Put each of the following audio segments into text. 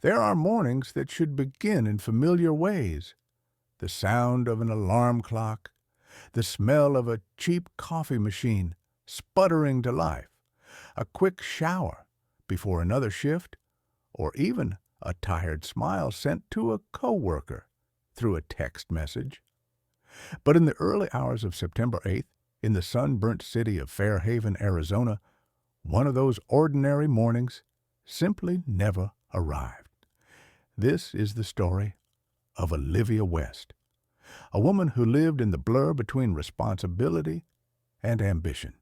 There are mornings that should begin in familiar ways. The sound of an alarm clock, the smell of a cheap coffee machine sputtering to life, a quick shower before another shift, or even a tired smile sent to a coworker through a text message. But in the early hours of September 8th, in the sunburnt city of Fairhaven, Arizona, one of those ordinary mornings simply never arrived. This is the story of Olivia West, a woman who lived in the blur between responsibility and ambition,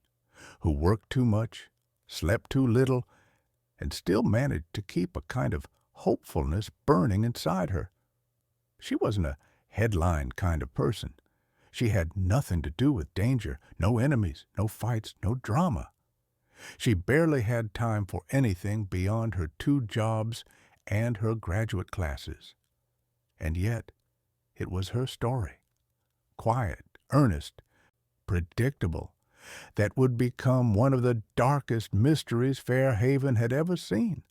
who worked too much, slept too little, and still managed to keep a kind of hopefulness burning inside her. She wasn't a headline kind of person. She had nothing to do with danger, no enemies, no fights, no drama. She barely had time for anything beyond her 2 jobs and her graduate classes. And yet, it was her story, quiet, earnest, predictable, that would become one of the darkest mysteries Fairhaven had ever seen.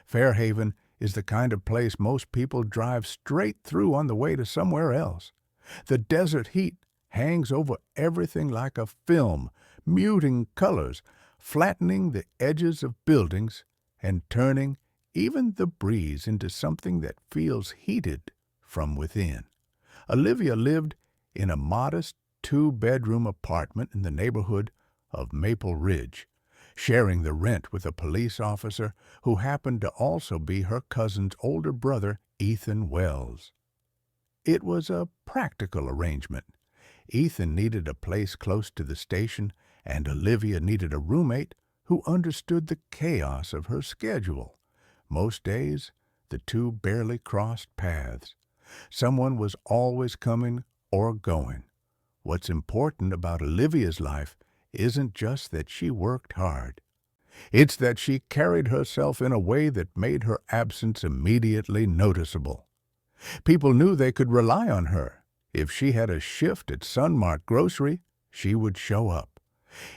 Fairhaven is the kind of place most people drive straight through on the way to somewhere else. The desert heat hangs over everything like a film, muting colors, flattening the edges of buildings, and turning even the breeze into something that feels heated from within. Olivia lived in a modest 2-bedroom apartment in the neighborhood of Maple Ridge, sharing the rent with a police officer who happened to also be her cousin's older brother, Ethan Wells. It was a practical arrangement. Ethan needed a place close to the station, and Olivia needed a roommate who understood the chaos of her schedule. Most days, the two barely crossed paths. Someone was always coming or going. What's important about Olivia's life isn't just that she worked hard. It's that she carried herself in a way that made her absence immediately noticeable. People knew they could rely on her. If she had a shift at Sunmart Grocery, she would show up.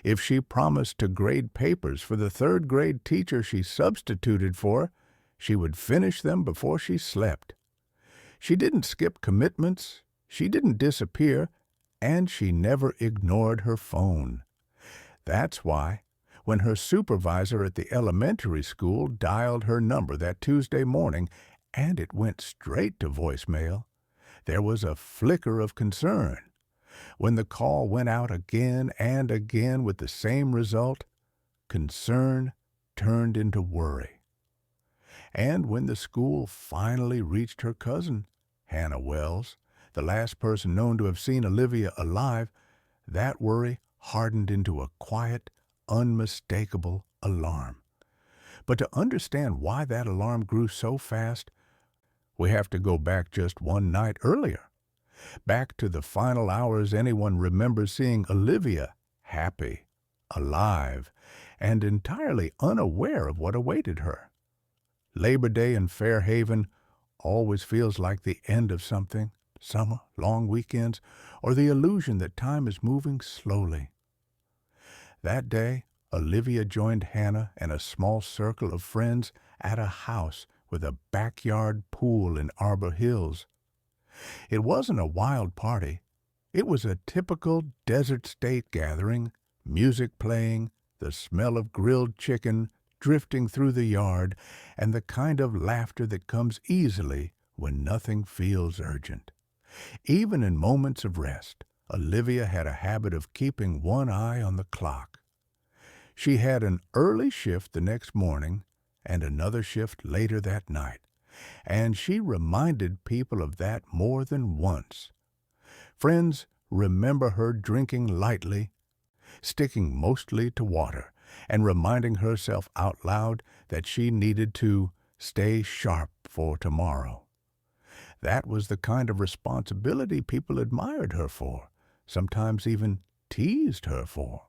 If she promised to grade papers for the 3rd-grade teacher she substituted for, she would finish them before she slept. She didn't skip commitments, she didn't disappear, and she never ignored her phone. That's why, when her supervisor at the elementary school dialed her number that Tuesday morning, and it went straight to voicemail, there was a flicker of concern. When the call went out again and again with the same result, concern turned into worry. And when the school finally reached her cousin, Hannah Wells, the last person known to have seen Olivia alive, that worry hardened into a quiet, unmistakable alarm. But to understand why that alarm grew so fast, we have to go back just one night earlier, back to the final hours anyone remembers seeing Olivia happy, alive, and entirely unaware of what awaited her. Labor Day in Fairhaven always feels like the end of something, summer, long weekends, or the illusion that time is moving slowly. That day, Olivia joined Hannah and a small circle of friends at a house with a backyard pool in Arbor Hills. It wasn't a wild party. It was a typical desert state gathering, music playing, the smell of grilled chicken drifting through the yard, and the kind of laughter that comes easily when nothing feels urgent. Even in moments of rest, Olivia had a habit of keeping one eye on the clock. She had an early shift the next morning and another shift later that night, and she reminded people of that more than once. Friends remember her drinking lightly, sticking mostly to water, and reminding herself out loud that she needed to stay sharp for tomorrow. That was the kind of responsibility people admired her for, sometimes even teased her for.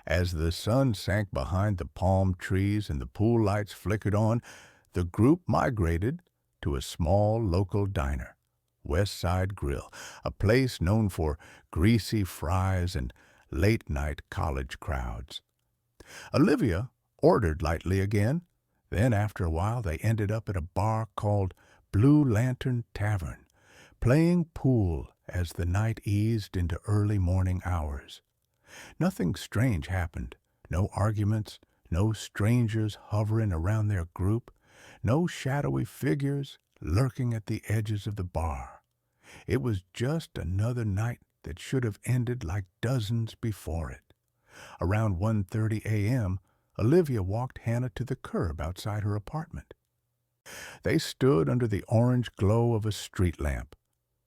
As the sun sank behind the palm trees and the pool lights flickered on, the group migrated to a small local diner, West Side Grill, a place known for greasy fries and late-night college crowds. Olivia ordered lightly again, Then after a while they ended up at a bar called Blue Lantern Tavern, playing pool as the night eased into early morning hours. Nothing strange happened. No arguments, no strangers hovering around their group, no shadowy figures lurking at the edges of the bar. It was just another night that should have ended like dozens before it. Around 1:30 a.m., Olivia walked Hannah to the curb outside her apartment. They stood under the orange glow of a street lamp,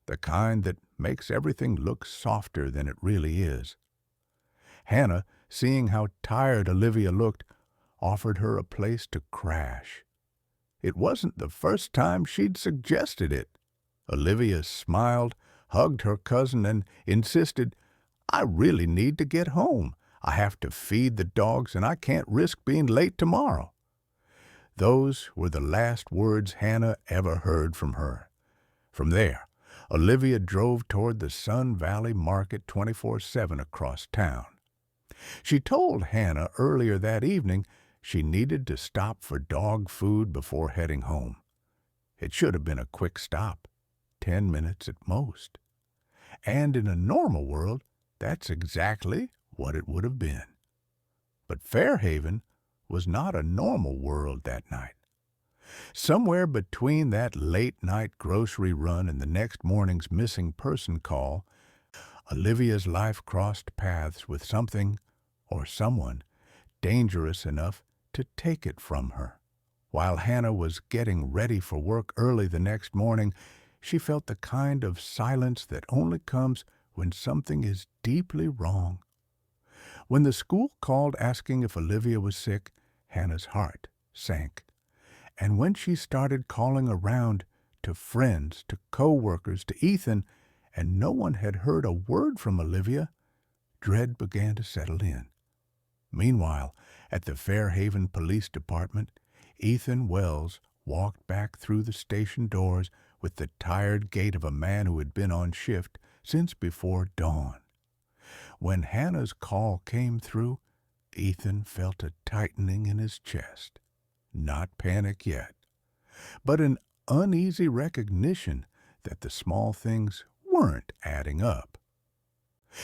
the kind that makes everything look softer than it really is. Hannah, seeing how tired Olivia looked, offered her a place to crash. It wasn't the first time she'd suggested it. Olivia smiled, hugged her cousin, and insisted, "I really need to get home. I have to feed the dogs, and I can't risk being late tomorrow." Those were the last words Hannah ever heard from her. From there, Olivia drove toward the Sun Valley Market 24/7 across town. She told Hannah earlier that evening she needed to stop for dog food before heading home. It should have been a quick stop, 10 minutes at most. And in a normal world, that's exactly what it would have been. But Fairhaven was not a normal world that night. Somewhere between that late-night grocery run and the next morning's missing person call, Olivia's life crossed paths with something or someone dangerous enough to take it from her. While Hannah was getting ready for work early the next morning, she felt the kind of silence that only comes when something is deeply wrong. When the school called asking if Olivia was sick, Hannah's heart sank. And when she started calling around to friends, to co-workers, to Ethan, and no one had heard a word from Olivia, dread began to settle in. Meanwhile, at the Fairhaven Police Department, Ethan Wells walked back through the station doors with the tired gait of a man who had been on shift since before dawn. When Hannah's call came through, Ethan felt a tightening in his chest. Not panic yet, but an uneasy recognition that the small things weren't adding up.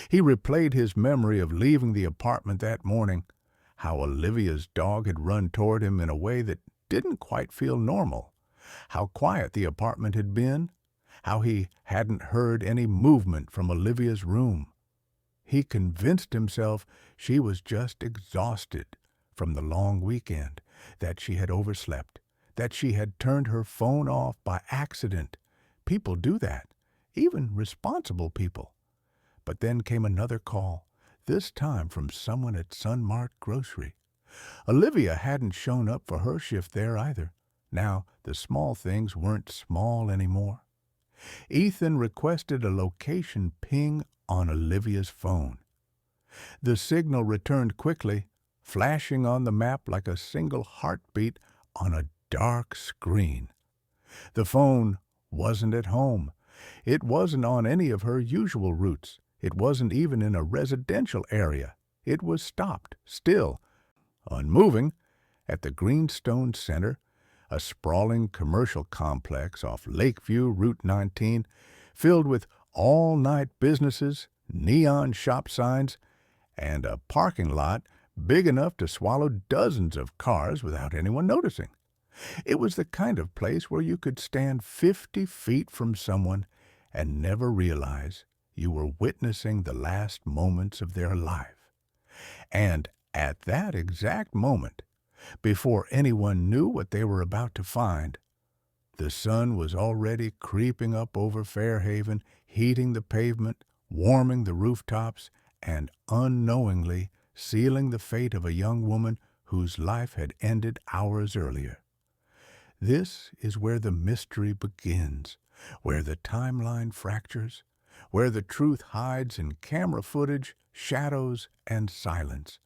He replayed his memory of leaving the apartment that morning, how Olivia's dog had run toward him in a way that didn't quite feel normal, how quiet the apartment had been, how he hadn't heard any movement from Olivia's room. He convinced himself she was just exhausted from the long weekend, that she had overslept, that she had turned her phone off by accident. People do that, even responsible people. But then came another call, this time from someone at Sunmart Grocery. Olivia hadn't shown up for her shift there either. Now the small things weren't small anymore. Ethan requested a location ping on Olivia's phone. The signal returned quickly, flashing on the map like a single heartbeat on a dark screen. The phone wasn't at home. It wasn't on any of her usual routes. It wasn't even in a residential area. It was stopped, still, unmoving, at the Greenstone Center, a sprawling commercial complex off Lakeview Route 19, filled with all-night businesses, neon shop signs, and a parking lot big enough to swallow dozens of cars without anyone noticing. It was the kind of place where you could stand 50 feet from someone and never realize you were witnessing the last moments of their life. And at that exact moment, before anyone knew what they were about to find, the sun was already creeping up over Fairhaven, heating the pavement, warming the rooftops, and unknowingly sealing the fate of a young woman whose life had ended hours earlier. This is where the mystery begins, where the timeline fractures, where the truth hides in camera footage, shadows, and silence,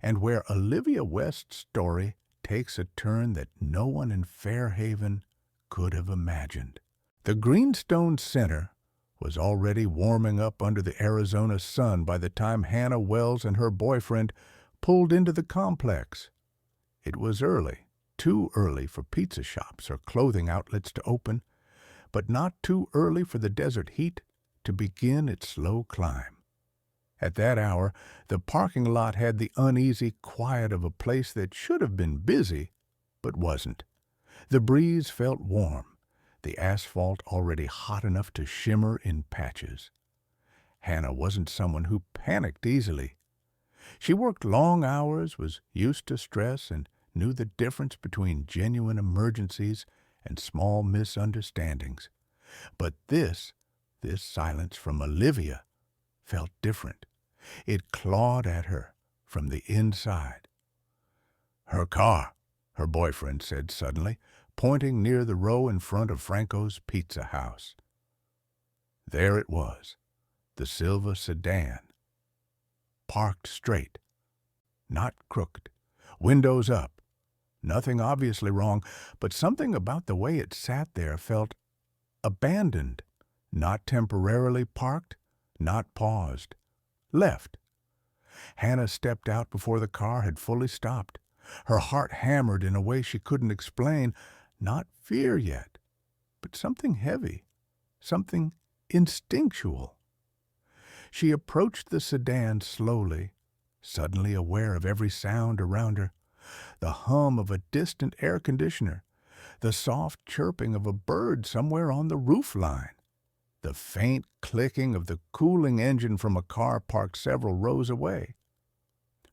and where Olivia West's story takes a turn that no one in Fairhaven could have imagined. The Greenstone Center was already warming up under the Arizona sun by the time Hannah Wells and her boyfriend pulled into the complex. It was early, too early for pizza shops or clothing outlets to open, but not too early for the desert heat to begin its slow climb. At that hour, the parking lot had the uneasy quiet of a place that should have been busy, but wasn't. The breeze felt warm, the asphalt already hot enough to shimmer in patches. Hannah wasn't someone who panicked easily. She worked long hours, was used to stress, and knew the difference between genuine emergencies and small misunderstandings. But this silence from Olivia, felt different. It clawed at her from the inside. "Her car," her boyfriend said suddenly, pointing near the row in front of Franco's Pizza House. There it was, the silver sedan. Parked straight, not crooked, windows up. Nothing obviously wrong, but something about the way it sat there felt abandoned, not temporarily parked, not paused, left. Hannah stepped out before the car had fully stopped. Her heart hammered in a way she couldn't explain, not fear yet, but something heavy, something instinctual. She approached the sedan slowly, suddenly aware of every sound around her, the hum of a distant air conditioner, the soft chirping of a bird somewhere on the roof line, the faint clicking of the cooling engine from a car parked several rows away.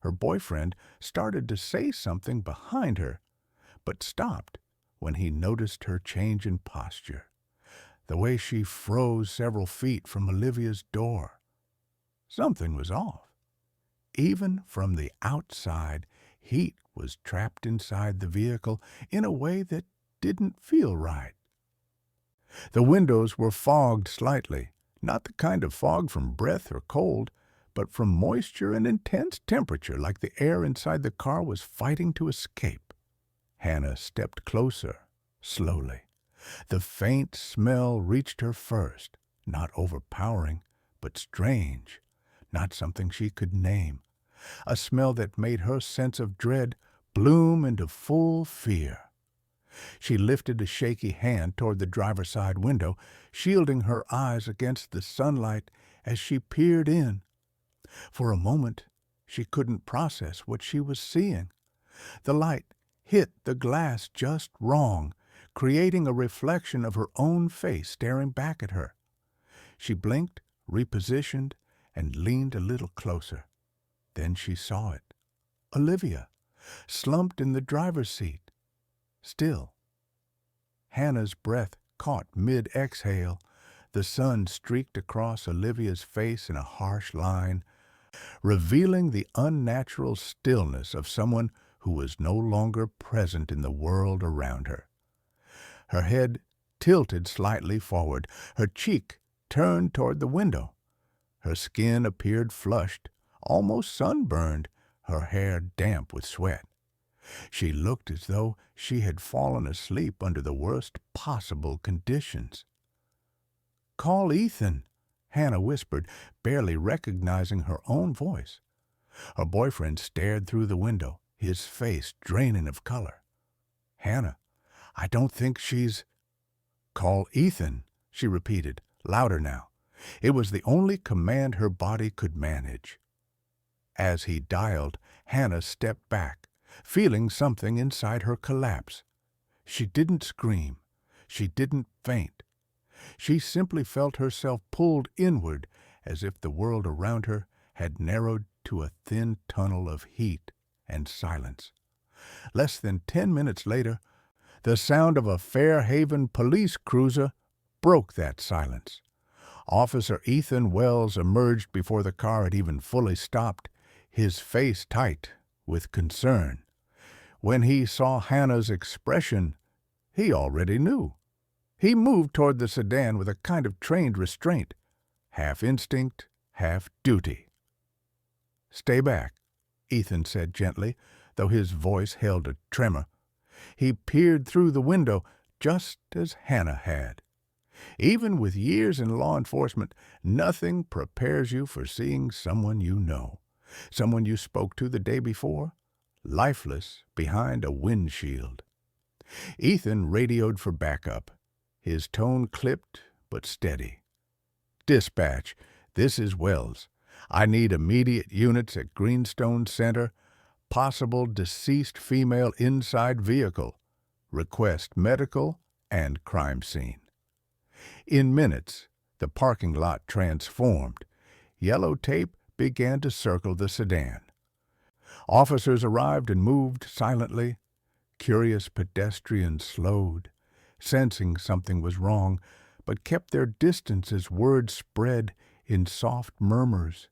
Her boyfriend started to say something behind her, but stopped when he noticed her change in posture, the way she froze several feet from Olivia's door. Something was off. Even from the outside, heat was trapped inside the vehicle in a way that didn't feel right. The windows were fogged slightly, not the kind of fog from breath or cold, but from moisture and intense temperature, like the air inside the car was fighting to escape. Hannah stepped closer, slowly. The faint smell reached her first, not overpowering, but strange, not something she could name. A smell that made her sense of dread bloom into full fear. She lifted a shaky hand toward the driver's side window, shielding her eyes against the sunlight as she peered in. For a moment, she couldn't process what she was seeing. The light hit the glass just wrong, creating a reflection of her own face staring back at her. She blinked, repositioned, and leaned a little closer. Then she saw it. Olivia, slumped in the driver's seat. Still. Hannah's breath caught mid-exhale. The sun streaked across Olivia's face in a harsh line, revealing the unnatural stillness of someone who was no longer present in the world around her. Her head tilted slightly forward, her cheek turned toward the window. Her skin appeared flushed, almost sunburned, her hair damp with sweat. She looked as though she had fallen asleep under the worst possible conditions. "Call Ethan," Hannah whispered, barely recognizing her own voice. Her boyfriend stared through the window, his face draining of color. "Hannah, I don't think she's—" "Call Ethan," she repeated, louder now. It was the only command her body could manage. As he dialed, Hannah stepped back, feeling something inside her collapse. She didn't scream. She didn't faint. She simply felt herself pulled inward as if the world around her had narrowed to a thin tunnel of heat and silence. Less than 10 minutes later, the sound of a Fairhaven police cruiser broke that silence. Officer Ethan Wells emerged before the car had even fully stopped, his face tight with concern. When he saw Hannah's expression, he already knew. He moved toward the sedan with a kind of trained restraint, half instinct, half duty. "Stay back," Ethan said gently, though his voice held a tremor. He peered through the window just as Hannah had. Even with years in law enforcement, nothing prepares you for seeing someone you know, someone you spoke to the day before, lifeless behind a windshield. Ethan radioed for backup, his tone clipped but steady. "Dispatch, this is Wells. I need immediate units at Greenstone Center. Possible deceased female inside vehicle. Request medical and crime scene." In minutes, the parking lot transformed. Yellow tape began to circle the sedan. Officers arrived and moved silently. Curious pedestrians slowed, sensing something was wrong, but kept their distance as word spread in soft murmurs.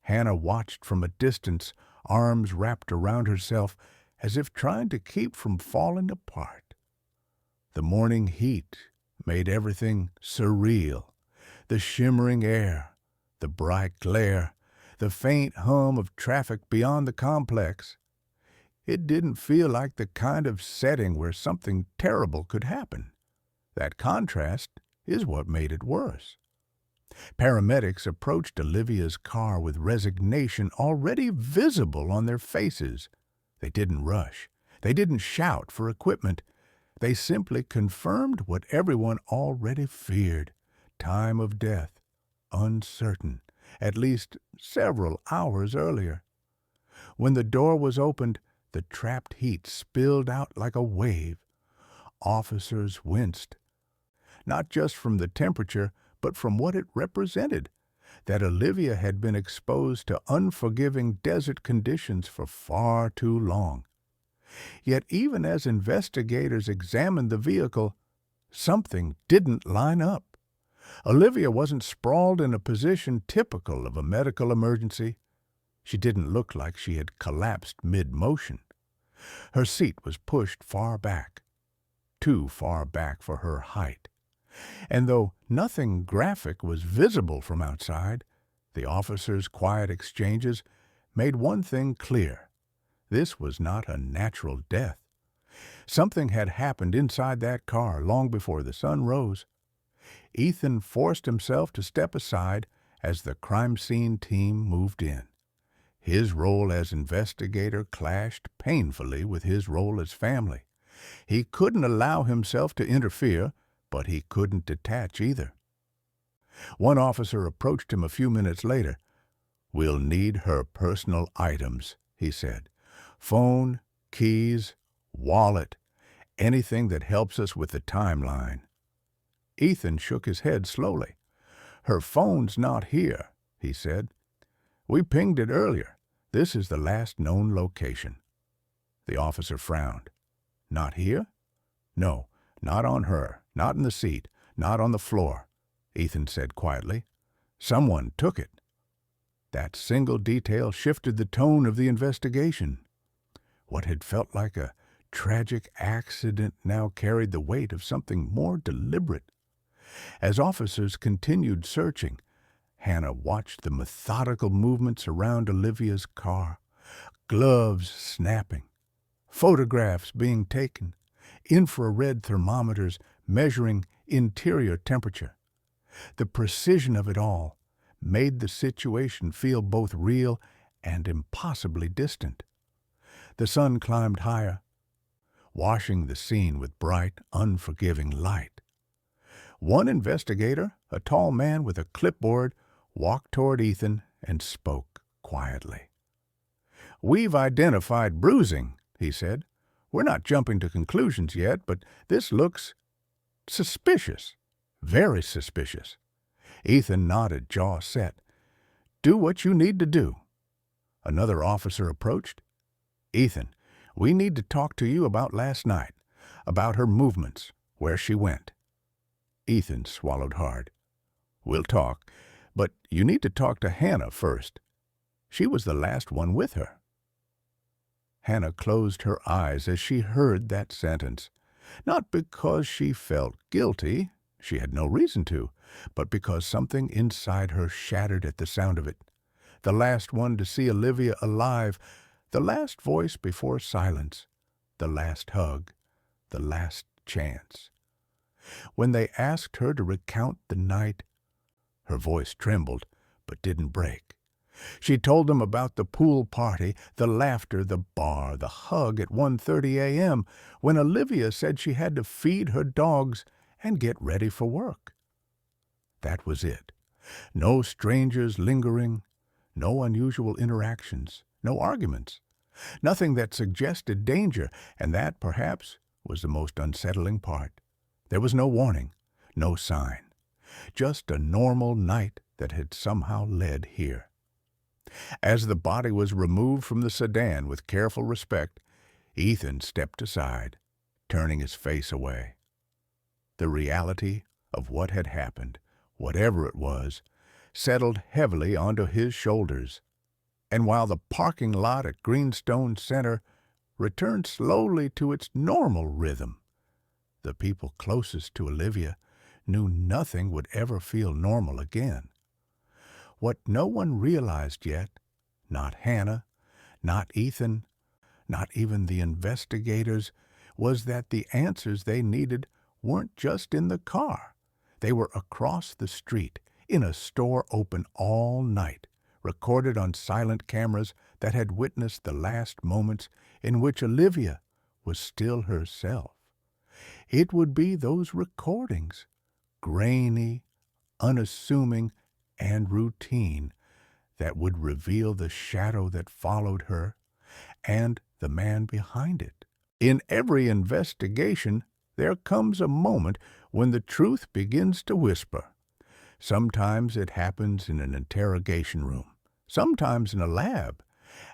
Hannah watched from a distance, arms wrapped around herself as if trying to keep from falling apart. The morning heat made everything surreal. The shimmering air, the bright glare, the faint hum of traffic beyond the complex. It didn't feel like the kind of setting where something terrible could happen. That contrast is what made it worse. Paramedics approached Olivia's car with resignation already visible on their faces. They didn't rush. They didn't shout for equipment. They simply confirmed what everyone already feared. Time of death, uncertain, at least several hours earlier. When the door was opened, the trapped heat spilled out like a wave. Officers winced, not just from the temperature, but from what it represented, that Olivia had been exposed to unforgiving desert conditions for far too long. Yet even as investigators examined the vehicle, something didn't line up. Olivia wasn't sprawled in a position typical of a medical emergency. She didn't look like she had collapsed mid-motion. Her seat was pushed far back, too far back for her height. And though nothing graphic was visible from outside, the officers' quiet exchanges made one thing clear. This was not a natural death. Something had happened inside that car long before the sun rose. Ethan forced himself to step aside as the crime scene team moved in. His role as investigator clashed painfully with his role as family. He couldn't allow himself to interfere, but he couldn't detach either. One officer approached him a few minutes later. "We'll need her personal items," he said. "Phone, keys, wallet, anything that helps us with the timeline." Ethan shook his head slowly. "Her phone's not here," he said. "We pinged it earlier. This is the last known location." The officer frowned. "Not here?" "No, not on her, not in the seat, not on the floor," Ethan said quietly. "Someone took it." That single detail shifted the tone of the investigation. What had felt like a tragic accident now carried the weight of something more deliberate. As officers continued searching, Hannah watched the methodical movements around Olivia's car, gloves snapping, photographs being taken, infrared thermometers measuring interior temperature. The precision of it all made the situation feel both real and impossibly distant. The sun climbed higher, washing the scene with bright, unforgiving light. One investigator, a tall man with a clipboard, walked toward Ethan and spoke quietly. "We've identified bruising," he said. "We're not jumping to conclusions yet, but this looks suspicious, very suspicious." Ethan nodded, jaw set. "Do what you need to do." Another officer approached. "Ethan, we need to talk to you about last night, about her movements, where she went." Ethan swallowed hard. "We'll talk, but you need to talk to Hannah first. She was the last one with her." Hannah closed her eyes as she heard that sentence, not because she felt guilty, she had no reason to, but because something inside her shattered at the sound of it. The last one to see Olivia alive, the last voice before silence, the last hug, the last chance. When they asked her to recount the night, her voice trembled but didn't break. She told them about the pool party, the laughter, the bar, the hug at 1:30 a.m. when Olivia said she had to feed her dogs and get ready for work. That was it. No strangers lingering, no unusual interactions, no arguments, nothing that suggested danger, and that, perhaps, was the most unsettling part. There was no warning, no sign, just a normal night that had somehow led here. As the body was removed from the sedan with careful respect, Ethan stepped aside, turning his face away. The reality of what had happened, whatever it was, settled heavily onto his shoulders, and while the parking lot at Greenstone Center returned slowly to its normal rhythm, the people closest to Olivia knew nothing would ever feel normal again. What no one realized yet, not Hannah, not Ethan, not even the investigators, was that the answers they needed weren't just in the car. They were across the street, in a store open all night, recorded on silent cameras that had witnessed the last moments in which Olivia was still herself. It would be those recordings, grainy, unassuming, and routine, that would reveal the shadow that followed her and the man behind it. In every investigation, there comes a moment when the truth begins to whisper. Sometimes it happens in an interrogation room, sometimes in a lab,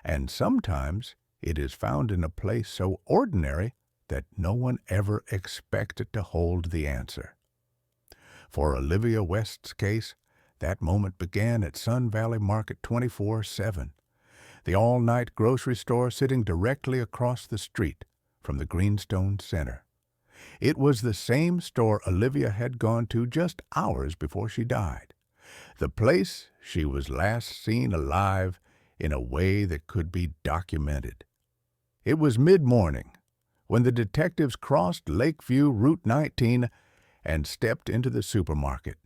and sometimes it is found in a place so ordinary that no one ever expected to hold the answer. For Olivia West's case, that moment began at Sun Valley Market 24/7, the all-night grocery store sitting directly across the street from the Greenstone Center. It was the same store Olivia had gone to just hours before she died, the place she was last seen alive in a way that could be documented. It was mid-morning when the detectives crossed Lakeview Route 19 and stepped into the supermarket.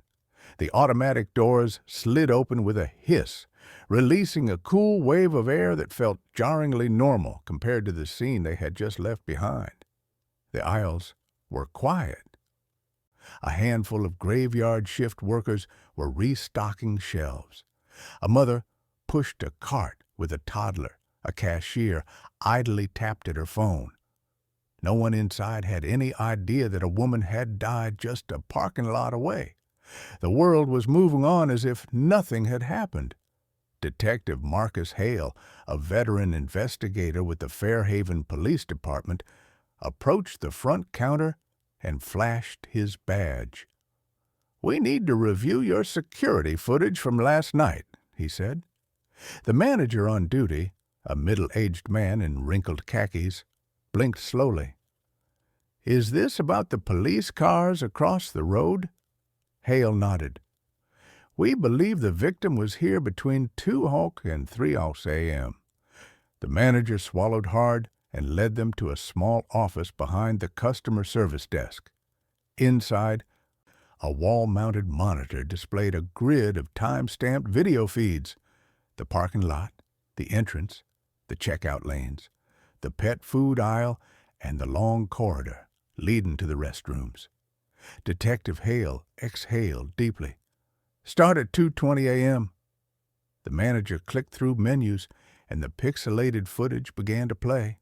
The automatic doors slid open with a hiss, releasing a cool wave of air that felt jarringly normal compared to the scene they had just left behind. The aisles were quiet. A handful of graveyard shift workers were restocking shelves. A mother pushed a cart with a toddler. A cashier idly tapped at her phone. No one inside had any idea that a woman had died just a parking lot away. The world was moving on as if nothing had happened. Detective Marcus Hale, a veteran investigator with the Fairhaven Police Department, approached the front counter and flashed his badge. "We need to review your security footage from last night," he said. The manager on duty, a middle-aged man in wrinkled khakis, blinked slowly. "Is this about the police cars across the road?" Hale nodded. "We believe the victim was here between 2:00 and 3:00 a.m. The manager swallowed hard and led them to a small office behind the customer service desk. Inside, a wall-mounted monitor displayed a grid of time-stamped video feeds: the parking lot, the entrance, the checkout lanes, the pet food aisle, and the long corridor leading to the restrooms. Detective Hale exhaled deeply. "Start at 2:20 a.m. The manager clicked through menus, and the pixelated footage began to play.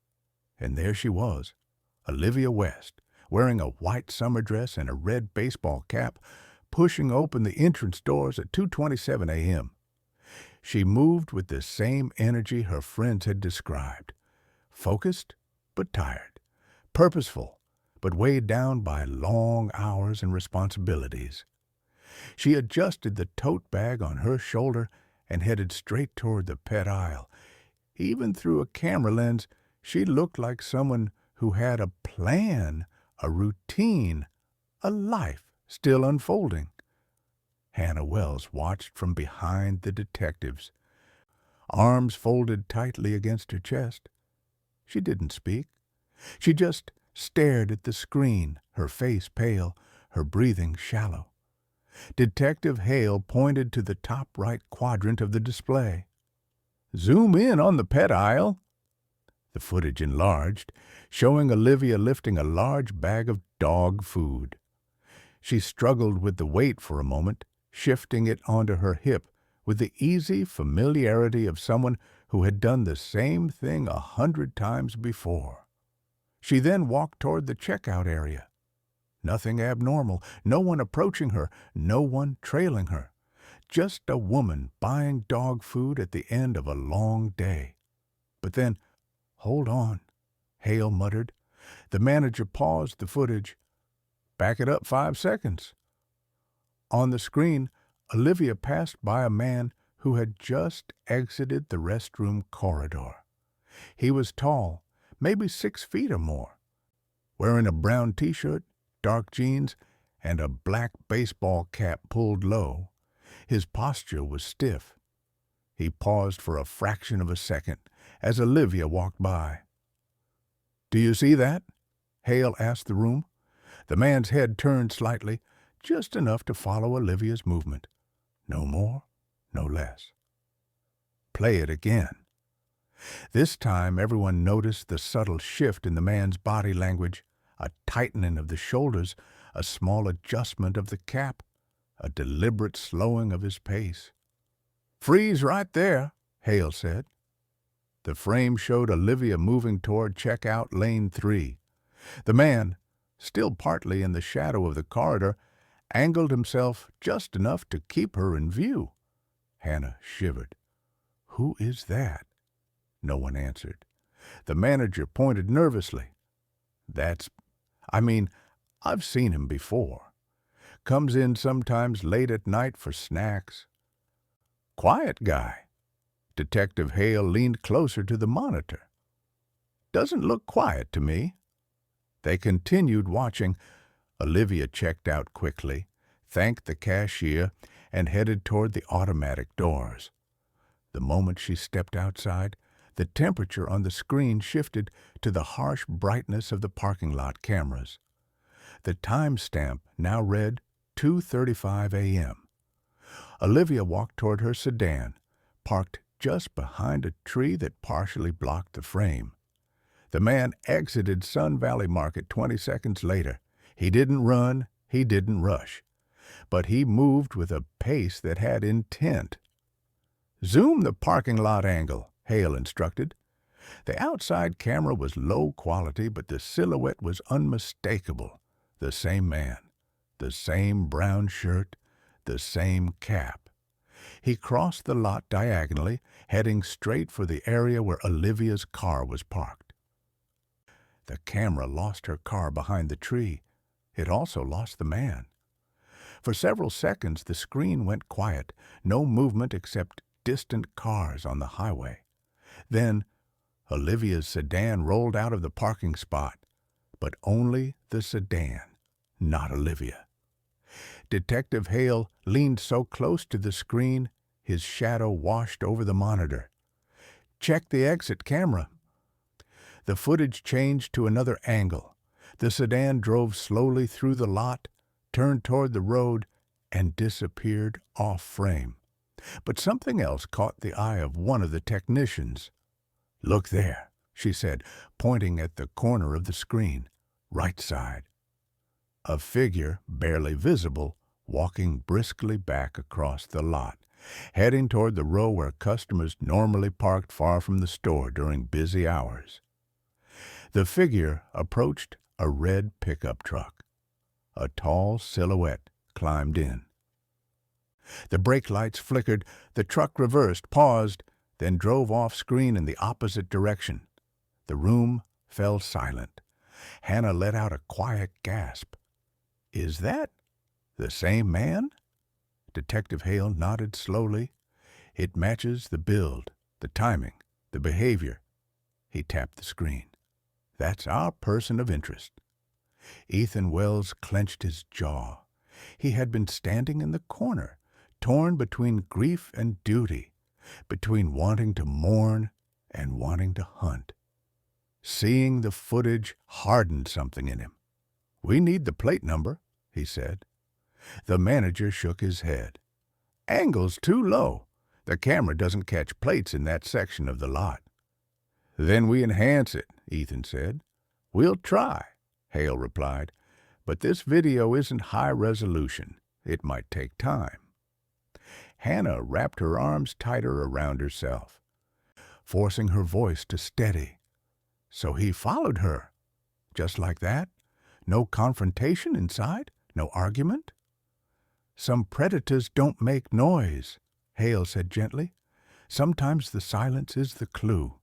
And there she was, Olivia West, wearing a white summer dress and a red baseball cap, pushing open the entrance doors at 2:27 a.m. She moved with the same energy her friends had described, focused but tired, purposeful but weighed down by long hours and responsibilities. She adjusted the tote bag on her shoulder and headed straight toward the pet aisle. Even through a camera lens, she looked like someone who had a plan, a routine, a life still unfolding. Hannah Wells watched from behind the detectives, arms folded tightly against her chest. She didn't speak. She just stared at the screen, her face pale, her breathing shallow. Detective Hale pointed to the top right quadrant of the display. Zoom in on the pet aisle. The footage enlarged, showing Olivia lifting a large bag of dog food. She struggled with the weight for a moment, shifting it onto her hip with the easy familiarity of someone who had done the same thing 100 times before. She then walked toward the checkout area. Nothing abnormal, no one approaching her, no one trailing her. Just a woman buying dog food at the end of a long day. But then, "Hold on," Hale muttered. The manager paused the footage. "Back it up 5 seconds." On the screen, Olivia passed by a man who had just exited the restroom corridor. He was tall, maybe 6 feet or more, wearing a brown t-shirt, dark jeans, and a black baseball cap pulled low. His posture was stiff. He paused for a fraction of a second as Olivia walked by. "Do you see that?" Hale asked the room. The man's head turned slightly, just enough to follow Olivia's movement. No more, no less. "Play it again." This time everyone noticed the subtle shift in the man's body language, a tightening of the shoulders, a small adjustment of the cap, a deliberate slowing of his pace. "Freeze right there," Hale said. The frame showed Olivia moving toward checkout lane 3. The man, still partly in the shadow of the corridor, angled himself just enough to keep her in view. Hannah shivered. "Who is that?" No one answered. The manager pointed nervously. I've seen him before. Comes in sometimes late at night for snacks. Quiet guy." Detective Hale leaned closer to the monitor. "Doesn't look quiet to me." They continued watching. Olivia checked out quickly, thanked the cashier, and headed toward the automatic doors. The moment she stepped outside, the temperature on the screen shifted to the harsh brightness of the parking lot cameras. The timestamp now read 2:35 a.m. Olivia walked toward her sedan, parked just behind a tree that partially blocked the frame. The man exited Sun Valley Market 20 seconds later. He didn't run, he didn't rush, but he moved with a pace that had intent. "Zoom the parking lot angle," Hale instructed. The outside camera was low quality, but the silhouette was unmistakable. The same man, the same brown shirt, the same cap. He crossed the lot diagonally, heading straight for the area where Olivia's car was parked. The camera lost her car behind the tree. It also lost the man. For several seconds the screen went quiet, no movement except distant cars on the highway. Then Olivia's sedan rolled out of the parking spot, but only the sedan, not Olivia. Detective Hale leaned so close to the screen, his shadow washed over the monitor. "Check the exit camera." The footage changed to another angle. The sedan drove slowly through the lot, turned toward the road, and disappeared off frame. But something else caught the eye of one of the technicians. "Look there," she said, pointing at the corner of the screen, right side. A figure, barely visible, walking briskly back across the lot, heading toward the row where customers normally parked far from the store during busy hours. The figure approached a red pickup truck. A tall silhouette climbed in. The brake lights flickered, the truck reversed, paused, then drove off screen in the opposite direction. The room fell silent. Hannah let out a quiet gasp. "Is that the same man?" Detective Hale nodded slowly. "It matches the build, the timing, the behavior." He tapped the screen. "That's our person of interest." Ethan Wells clenched his jaw. He had been standing in the corner, torn between grief and duty, between wanting to mourn and wanting to hunt. Seeing the footage hardened something in him. "We need the plate number," he said. The manager shook his head. "Angle's too low. The camera doesn't catch plates in that section of the lot." "Then we enhance it," Ethan said. "We'll try," Hale replied, "but this video isn't high resolution. It might take time." Hannah wrapped her arms tighter around herself, forcing her voice to steady. "So he followed her? Just like that? No confrontation inside? No argument?" "Some predators don't make noise," Hale said gently. "Sometimes the silence is the clue."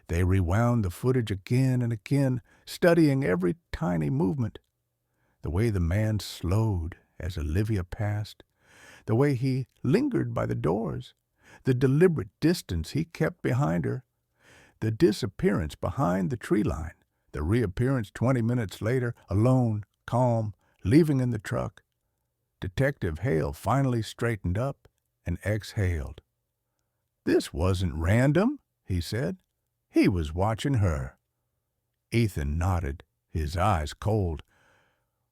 They rewound the footage again and again, studying every tiny movement. The way the man slowed as Olivia passed, the way he lingered by the doors, the deliberate distance he kept behind her, the disappearance behind the tree line, the reappearance 20 minutes later, alone, calm, leaving in the truck. Detective Hale finally straightened up and exhaled. "This wasn't random," he said. "He was watching her." Ethan nodded, his eyes cold.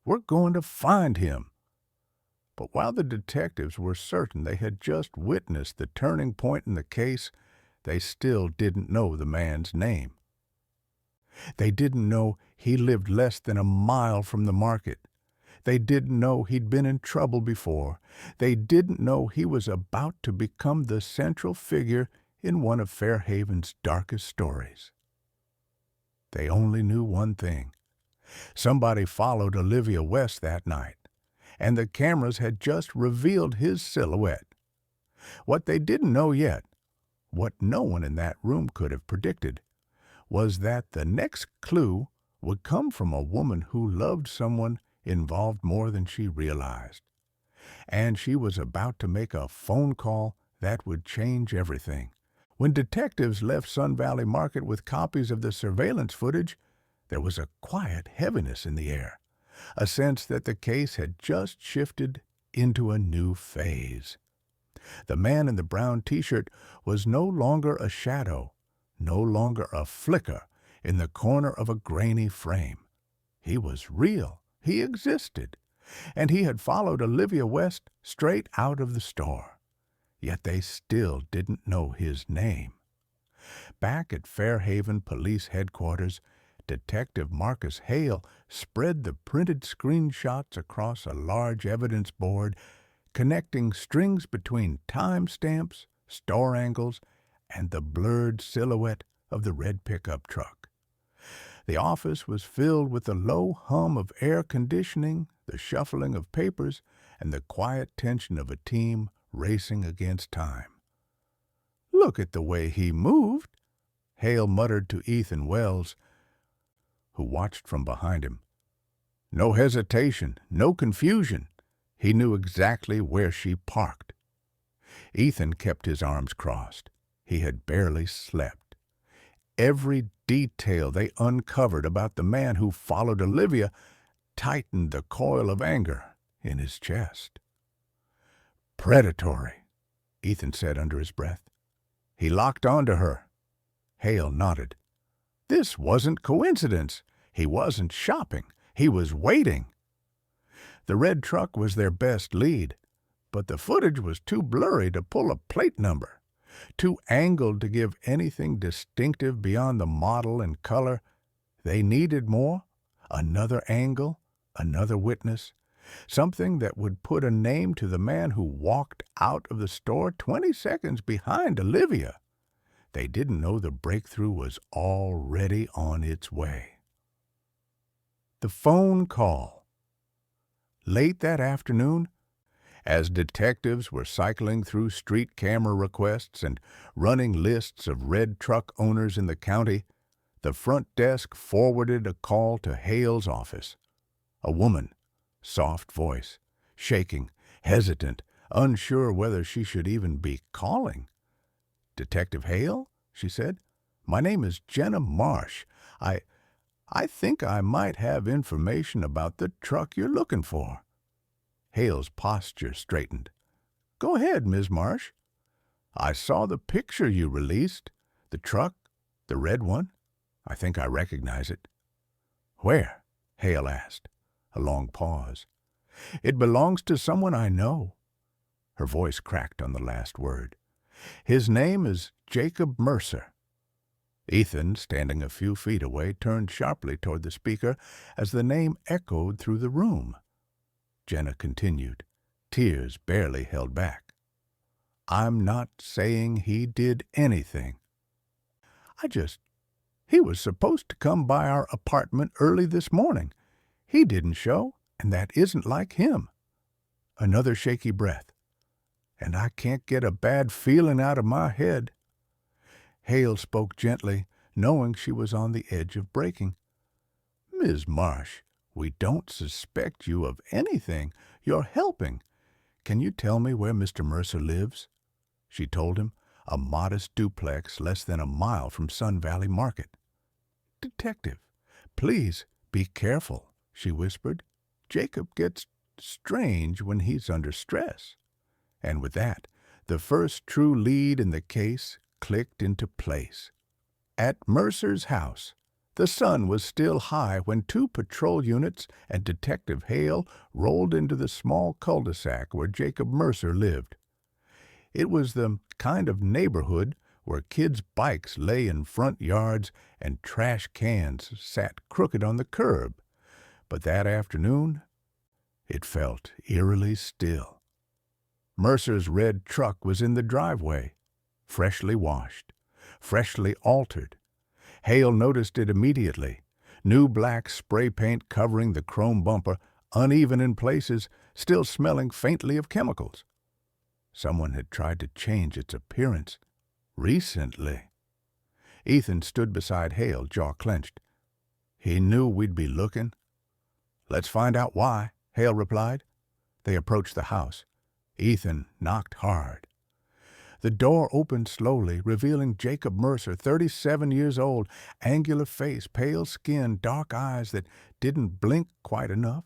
"We're going to find him." But while the detectives were certain they had just witnessed the turning point in the case, they still didn't know the man's name. They didn't know he lived less than a mile from the market. They didn't know he'd been in trouble before. They didn't know he was about to become the central figure in one of Fairhaven's darkest stories. They only knew one thing. Somebody followed Olivia West that night, and the cameras had just revealed his silhouette. What they didn't know yet, what no one in that room could have predicted, was that the next clue would come from a woman who loved someone involved more than she realized. And she was about to make a phone call that would change everything. When detectives left Sun Valley Market with copies of the surveillance footage, there was a quiet heaviness in the air, a sense that the case had just shifted into a new phase. The man in the brown T-shirt was no longer a shadow, no longer a flicker in the corner of a grainy frame. He was real. He existed. And he had followed Olivia West straight out of the store. Yet they still didn't know his name. Back at Fairhaven Police Headquarters, Detective Marcus Hale spread the printed screenshots across a large evidence board, connecting strings between timestamps, store angles, and the blurred silhouette of the red pickup truck. The office was filled with the low hum of air conditioning, the shuffling of papers, and the quiet tension of a team racing against time. "Look at the way he moved," Hale muttered to Ethan Wells, who watched from behind him. No hesitation, no confusion. He knew exactly where she parked. Ethan kept his arms crossed. He had barely slept. Every detail they uncovered about the man who followed Olivia tightened the coil of anger in his chest. "Predatory," Ethan said under his breath. "He locked onto her." Hale nodded. This wasn't coincidence. He wasn't shopping. He was waiting. The red truck was their best lead, but the footage was too blurry to pull a plate number, too angled to give anything distinctive beyond the model and color. They needed more, another angle, another witness, something that would put a name to the man who walked out of the store 20 seconds behind Olivia. They didn't know the breakthrough was already on its way. The phone call. Late that afternoon, as detectives were cycling through street camera requests and running lists of red truck owners in the county, the front desk forwarded a call to Hale's office. A woman, soft voice, shaking, hesitant, unsure whether she should even be calling. "Detective Hale?" she said. "My name is Jenna Marsh. I think I might have information about the truck you're looking for." Hale's posture straightened. "Go ahead, Ms. Marsh. I saw the picture you released. The truck, the red one. I think I recognize it." "Where?" Hale asked. A long pause. "It belongs to someone I know." Her voice cracked on the last word. "His name is Jacob Mercer." Ethan, standing a few feet away, turned sharply toward the speaker as the name echoed through the room. Jenna continued, tears barely held back. "I'm not saying he did anything. He was supposed to come by our apartment early this morning. He didn't show, and that isn't like him." Another shaky breath. "And I can't get a bad feeling out of my head." Hale spoke gently, knowing she was on the edge of breaking. "Miss Marsh, we don't suspect you of anything. You're helping. Can you tell me where Mr. Mercer lives?" She told him, a modest duplex less than a mile from Sun Valley Market. "Detective, please be careful," she whispered. "Jacob gets strange when he's under stress." And with that, the first true lead in the case clicked into place. At Mercer's house, the sun was still high when 2 patrol units and Detective Hale rolled into the small cul-de-sac where Jacob Mercer lived. It was the kind of neighborhood where kids' bikes lay in front yards and trash cans sat crooked on the curb. But that afternoon, it felt eerily still. Mercer's red truck was in the driveway, freshly washed, freshly altered. Hale noticed it immediately. New black spray paint covering the chrome bumper, uneven in places, still smelling faintly of chemicals. Someone had tried to change its appearance recently. Ethan stood beside Hale, jaw clenched. "He knew we'd be looking." "Let's find out why," Hale replied. They approached the house. Ethan knocked hard. The door opened slowly, revealing Jacob Mercer, 37 years old, angular face, pale skin, dark eyes that didn't blink quite enough.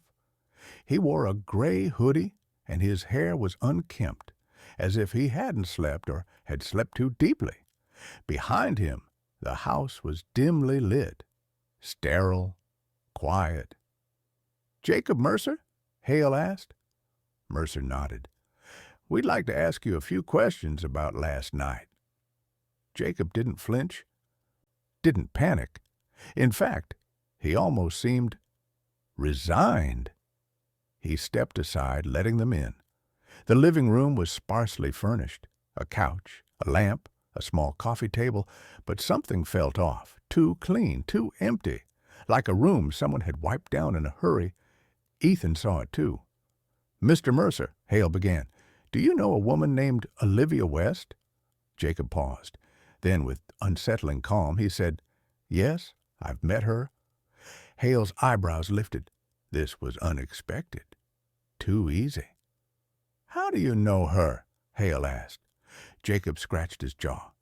He wore a gray hoodie, and his hair was unkempt, as if he hadn't slept or had slept too deeply. Behind him, the house was dimly lit, sterile, quiet. "Jacob Mercer?" Hale asked. Mercer nodded. "We'd like to ask you a few questions about last night." Jacob didn't flinch, didn't panic. In fact, he almost seemed resigned. He stepped aside, letting them in. The living room was sparsely furnished. A couch, a lamp, a small coffee table, but something felt off, too clean, too empty, like a room someone had wiped down in a hurry. Ethan saw it too. "Mr. Mercer," Hale began, "do you know a woman named Olivia West?" Jacob paused. Then, with unsettling calm, he said, "Yes, I've met her." Hale's eyebrows lifted. This was unexpected. Too easy. "How do you know her?" Hale asked. Jacob scratched his jaw.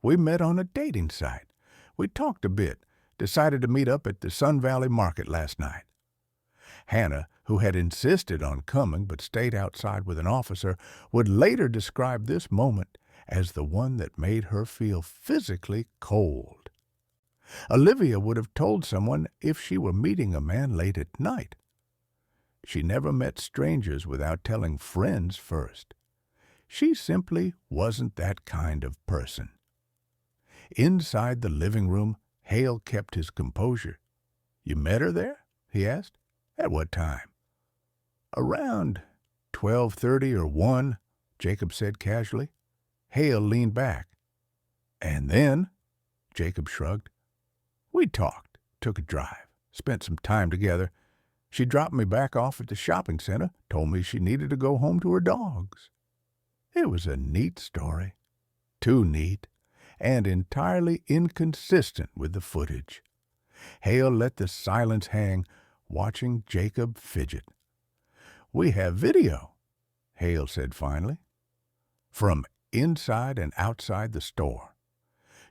"We met on a dating site. We talked a bit, decided to meet up at the Sun Valley Market last night." Hannah, who had insisted on coming but stayed outside with an officer, would later describe this moment as the one that made her feel physically cold. Olivia would have told someone if she were meeting a man late at night. She never met strangers without telling friends first. She simply wasn't that kind of person. Inside the living room, Hale kept his composure. "You met her there?" he asked. "At what time?" "Around 12:30 or 1, Jacob said casually. Hale leaned back. "And then?" Jacob shrugged. "We talked, took a drive, spent some time together. She dropped me back off at the shopping center, told me she needed to go home to her dogs." It was a neat story. Too neat, and entirely inconsistent with the footage. Hale let the silence hang, watching Jacob fidget. "We have video," Hale said finally. "From inside and outside the store."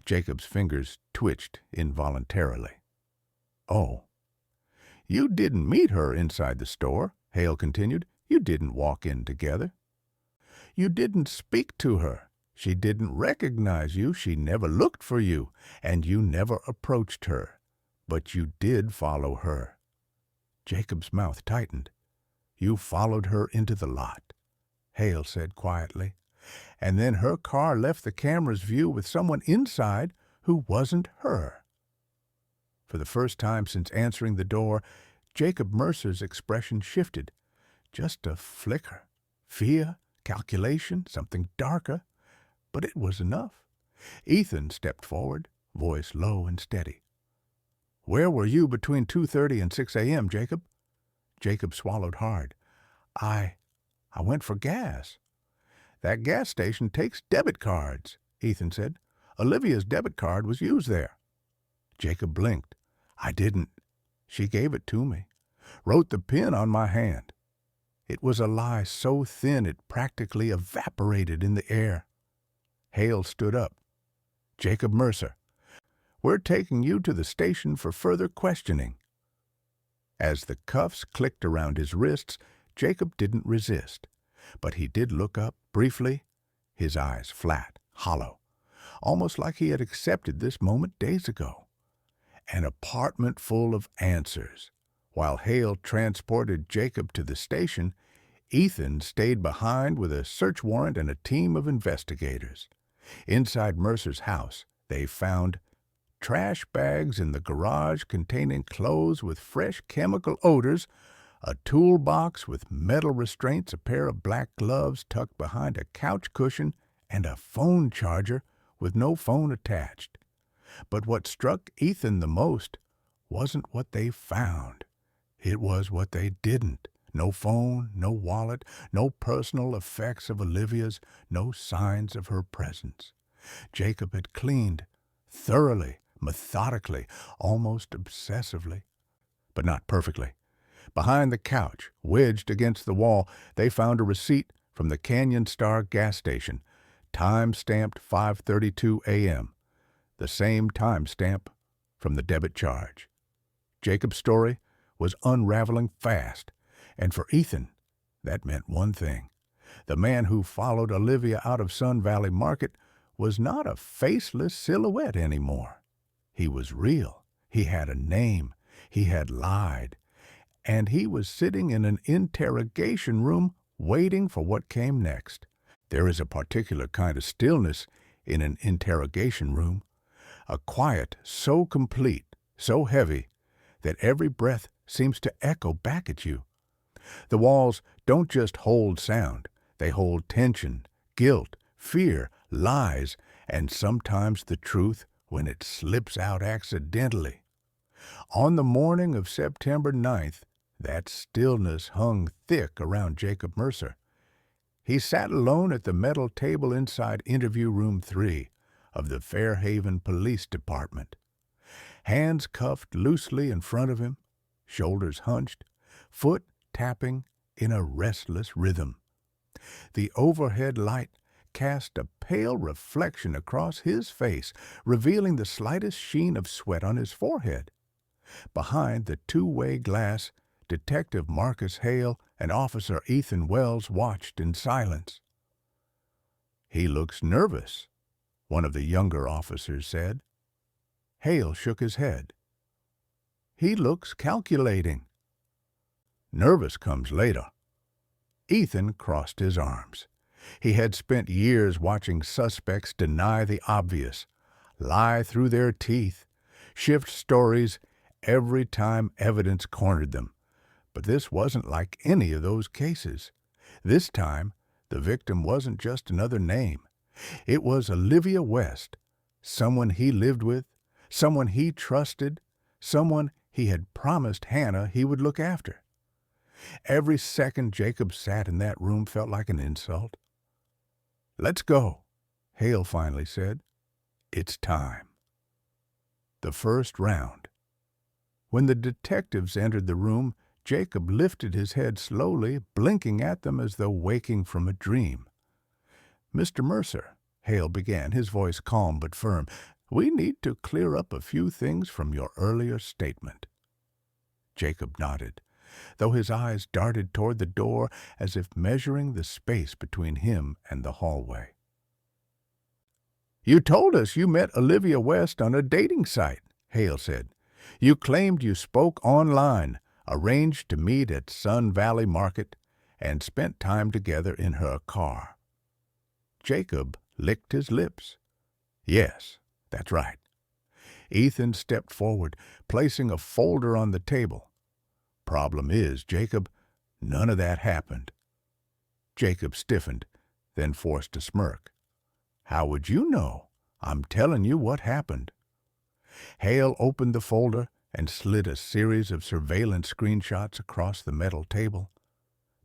Jacob's fingers twitched involuntarily. "Oh. You didn't meet her inside the store," Hale continued. "You didn't walk in together. You didn't speak to her. She didn't recognize you. She never looked for you, and you never approached her. But you did follow her." Jacob's mouth tightened. "You followed her into the lot." Hale said quietly. And then her car left the camera's view with someone inside who wasn't her. For the first time since answering the door, Jacob Mercer's expression shifted. Just a flicker. Fear, calculation, something darker. But it was enough. Ethan stepped forward, voice low and steady. "Where were you between 2:30 and 6 a.m., Jacob?" Jacob swallowed hard. I went for gas." "That gas station takes debit cards," Ethan said. "Olivia's debit card was used there." Jacob blinked. "I didn't. She gave it to me. Wrote the pin on my hand." It was a lie so thin it practically evaporated in the air. Hale stood up. "Jacob Mercer, we're taking you to the station for further questioning." As the cuffs clicked around his wrists, Jacob didn't resist. But he did look up, briefly, his eyes flat, hollow, almost like he had accepted this moment days ago. An apartment full of answers. While Hale transported Jacob to the station, Ethan stayed behind with a search warrant and a team of investigators. Inside Mercer's house, they found trash bags in the garage containing clothes with fresh chemical odors, a toolbox with metal restraints, a pair of black gloves tucked behind a couch cushion, and a phone charger with no phone attached. But what struck Ethan the most wasn't what they found. It was what they didn't. No phone, no wallet, no personal effects of Olivia's, no signs of her presence. Jacob had cleaned thoroughly, methodically, almost obsessively, but not perfectly. Behind the couch, wedged against the wall, they found a receipt from the Canyon Star gas station, time-stamped 5:32 a.m., the same time-stamp from the debit charge. Jacob's story was unraveling fast, and for Ethan, that meant one thing. The man who followed Olivia out of Sun Valley Market was not a faceless silhouette anymore. He was real. He had a name. He had lied. And he was sitting in an interrogation room waiting for what came next. There is a particular kind of stillness in an interrogation room, a quiet so complete, so heavy, that every breath seems to echo back at you. The walls don't just hold sound. They hold tension, guilt, fear, lies, and sometimes the truth when it slips out accidentally. On the morning of September 9th, that stillness hung thick around Jacob Mercer. He sat alone at the metal table inside Interview Room 3 of the Fairhaven Police Department. Hands cuffed loosely in front of him, shoulders hunched, foot tapping in a restless rhythm. The overhead light cast a pale reflection across his face, revealing the slightest sheen of sweat on his forehead. Behind the two-way glass, Detective Marcus Hale and Officer Ethan Wells watched in silence. "He looks nervous," one of the younger officers said. Hale shook his head. "He looks calculating." "Nervous comes later." Ethan crossed his arms. He had spent years watching suspects deny the obvious, lie through their teeth, shift stories every time evidence cornered them. But this wasn't like any of those cases. This time, the victim wasn't just another name. It was Olivia West, someone he lived with, someone he trusted, someone he had promised Hannah he would look after. Every second Jacob sat in that room felt like an insult. "Let's go," Hale finally said. "It's time." The first round. When the detectives entered the room, Jacob lifted his head slowly, blinking at them as though waking from a dream. "Mr. Mercer," Hale began, his voice calm but firm, "we need to clear up a few things from your earlier statement." Jacob nodded, though his eyes darted toward the door as if measuring the space between him and the hallway. "You told us you met Olivia West on a dating site," Hale said. "You claimed you spoke online, arranged to meet at Sun Valley Market, and spent time together in her car. Jacob licked his lips. Yes, that's right. Ethan stepped forward, placing a folder on the table. Problem is, Jacob, none of that happened. Jacob stiffened, then forced a smirk. How would you know? I'm telling you what happened. Hale opened the folder and slid a series of surveillance screenshots across the metal table.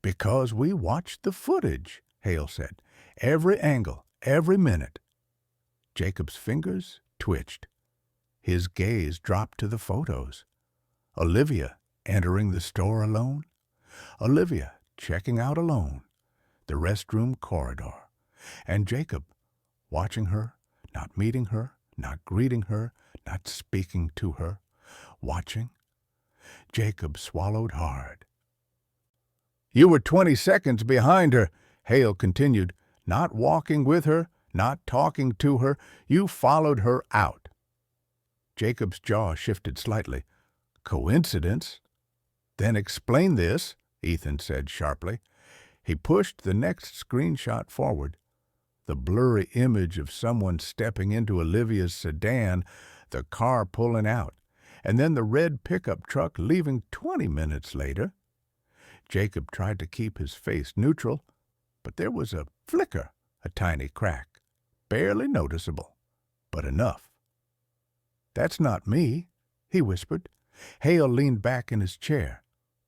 Because we watched the footage, Hale said. Every angle, every minute. Jacob's fingers twitched. His gaze dropped to the photos. Olivia entering the store alone. Olivia checking out alone. The restroom corridor. And Jacob watching her, not meeting her, not greeting her, not speaking to her. Watching. Jacob swallowed hard. You were 20 seconds behind her, Hale continued. Not walking with her, not talking to her. You followed her out. Jacob's jaw shifted slightly. Coincidence? Then explain this, Ethan said sharply. He pushed the next screenshot forward. The blurry image of someone stepping into Olivia's sedan, the car pulling out, and then the red pickup truck leaving 20 minutes later. Jacob tried to keep his face neutral, but there was a flicker, a tiny crack, barely noticeable, but enough. That's not me, he whispered. Hale leaned back in his chair.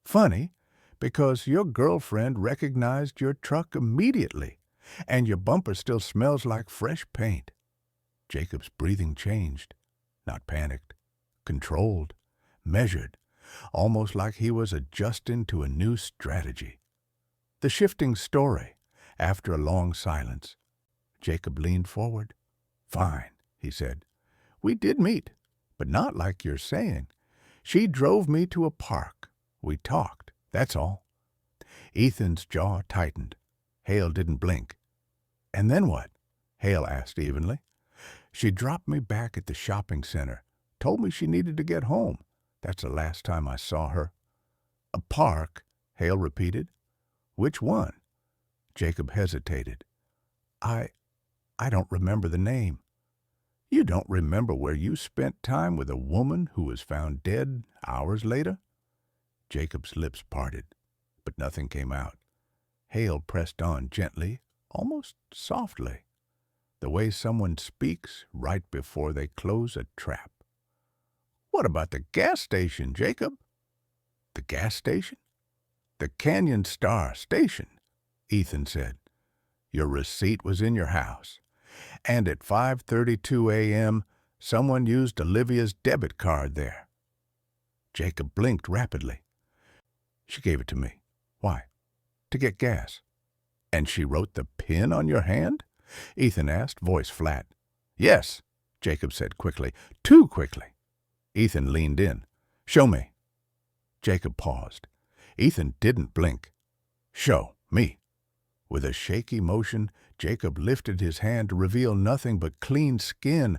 Funny, because your girlfriend recognized your truck immediately, and your bumper still smells like fresh paint. Jacob's breathing changed, not panicked, controlled, measured, almost like he was adjusting to a new strategy. The shifting story, after a long silence. Jacob leaned forward. Fine, he said. We did meet, but not like you're saying. She drove me to a park. We talked, that's all. Ethan's jaw tightened. Hale didn't blink. And then what? Hale asked evenly. She dropped me back at the shopping center, told me she needed to get home. That's the last time I saw her. A park, Hale repeated. Which one? Jacob hesitated. I don't remember the name. You don't remember where you spent time with a woman who was found dead hours later? Jacob's lips parted, but nothing came out. Hale pressed on gently, almost softly, the way someone speaks right before they close a trap. What about the gas station, Jacob? The gas station? The Canyon Star Station, Ethan said. Your receipt was in your house, and at 5:32 a.m., someone used Olivia's debit card there. Jacob blinked rapidly. She gave it to me. Why? To get gas. And she wrote the PIN on your hand? Ethan asked, voice flat. Yes, Jacob said quickly, too quickly. Ethan leaned in. Show me. Jacob paused. Ethan didn't blink. Show me. With a shaky motion, Jacob lifted his hand to reveal nothing but clean skin.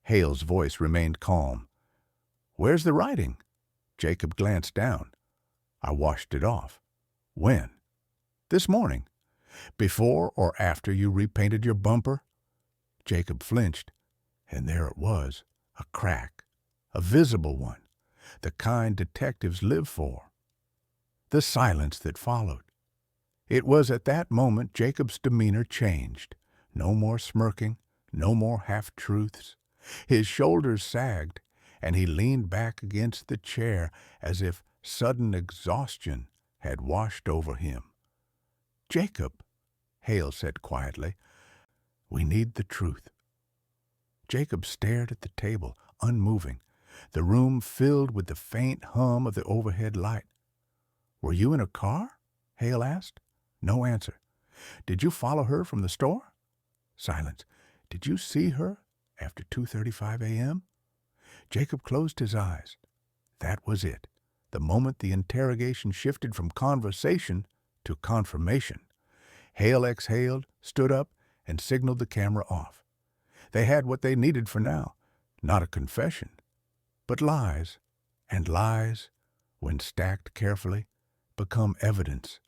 Hale's voice remained calm. Where's the writing? Jacob glanced down. I washed it off. When? This morning. Before or after you repainted your bumper? Jacob flinched, and there it was, a crack, a visible one, the kind detectives live for. The silence that followed. It was at that moment Jacob's demeanor changed. No more smirking, no more half-truths. His shoulders sagged, and he leaned back against the chair as if sudden exhaustion had washed over him. Jacob, Hale said quietly, we need the truth. Jacob stared at the table, unmoving, the room filled with the faint hum of the overhead light. Were you in a car? Hale asked. No answer. Did you follow her from the store? Silence. Did you see her after 2:35 a.m.? Jacob closed his eyes. That was it. The moment the interrogation shifted from conversation to confirmation. Hale exhaled, stood up, and signaled the camera off. They had what they needed for now. Not a confession, but lies. And lies, when stacked carefully, become evidence.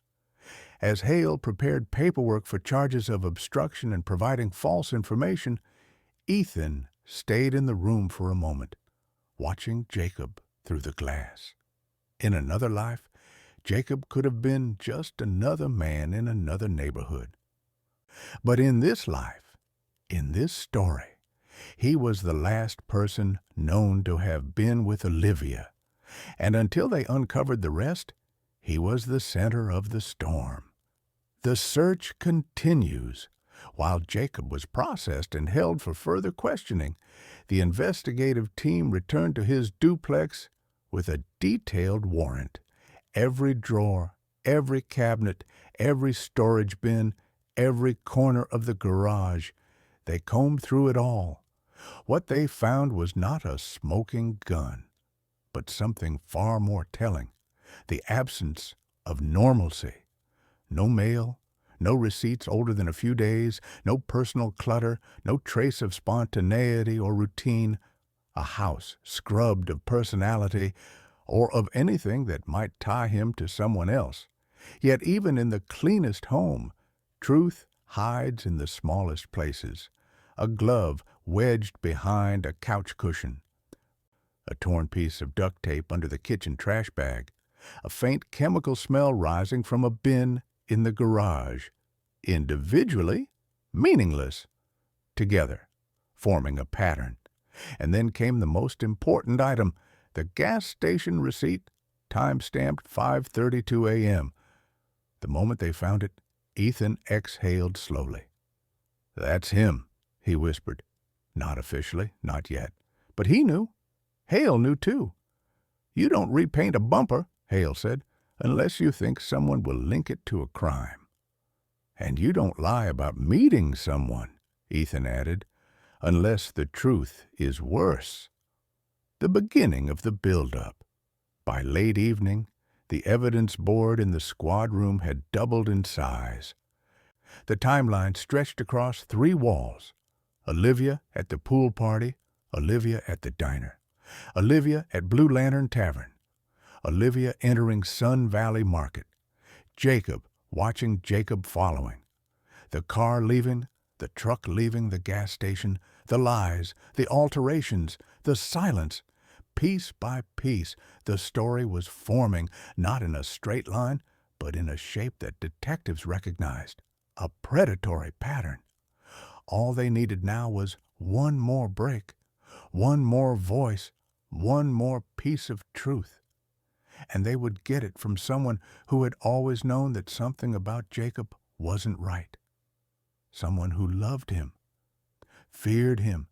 As Hale prepared paperwork for charges of obstruction and providing false information, Ethan stayed in the room for a moment, watching Jacob through the glass. In another life, Jacob could have been just another man in another neighborhood. But in this life, in this story, he was the last person known to have been with Olivia, and until they uncovered the rest, he was the center of the storm. The search continues. While Jacob was processed and held for further questioning, the investigative team returned to his duplex with a detailed warrant. Every drawer, every cabinet, every storage bin, every corner of the garage, they combed through it all. What they found was not a smoking gun, but something far more telling: the absence of normalcy. No mail, no receipts older than a few days, no personal clutter, no trace of spontaneity or routine, a house scrubbed of personality or of anything that might tie him to someone else. Yet even in the cleanest home, truth hides in the smallest places. A glove wedged behind a couch cushion, a torn piece of duct tape under the kitchen trash bag, a faint chemical smell rising from a bin in the garage. Individually, meaningless. Together, forming a pattern. And then came the most important item, the gas station receipt, time-stamped 5:32 a.m. The moment they found it, Ethan exhaled slowly. "That's him," he whispered. Not officially, not yet. But he knew. Hale knew too. "You don't repaint a bumper," Hale said, "unless you think someone will link it to a crime." "And you don't lie about meeting someone," Ethan added, "unless the truth is worse." The beginning of the build-up. By late evening, the evidence board in the squad room had doubled in size. The timeline stretched across 3 walls. Olivia at the pool party, Olivia at the diner, Olivia at Blue Lantern Tavern, Olivia entering Sun Valley Market, Jacob watching Jacob following, the car leaving, the truck leaving the gas station, the lies, the alterations, the silence. Piece by piece, the story was forming, not in a straight line, but in a shape that detectives recognized, a predatory pattern. All they needed now was one more break, one more voice, one more piece of truth. And they would get it from someone who had always known that something about Jacob wasn't right. Someone who loved him, feared him,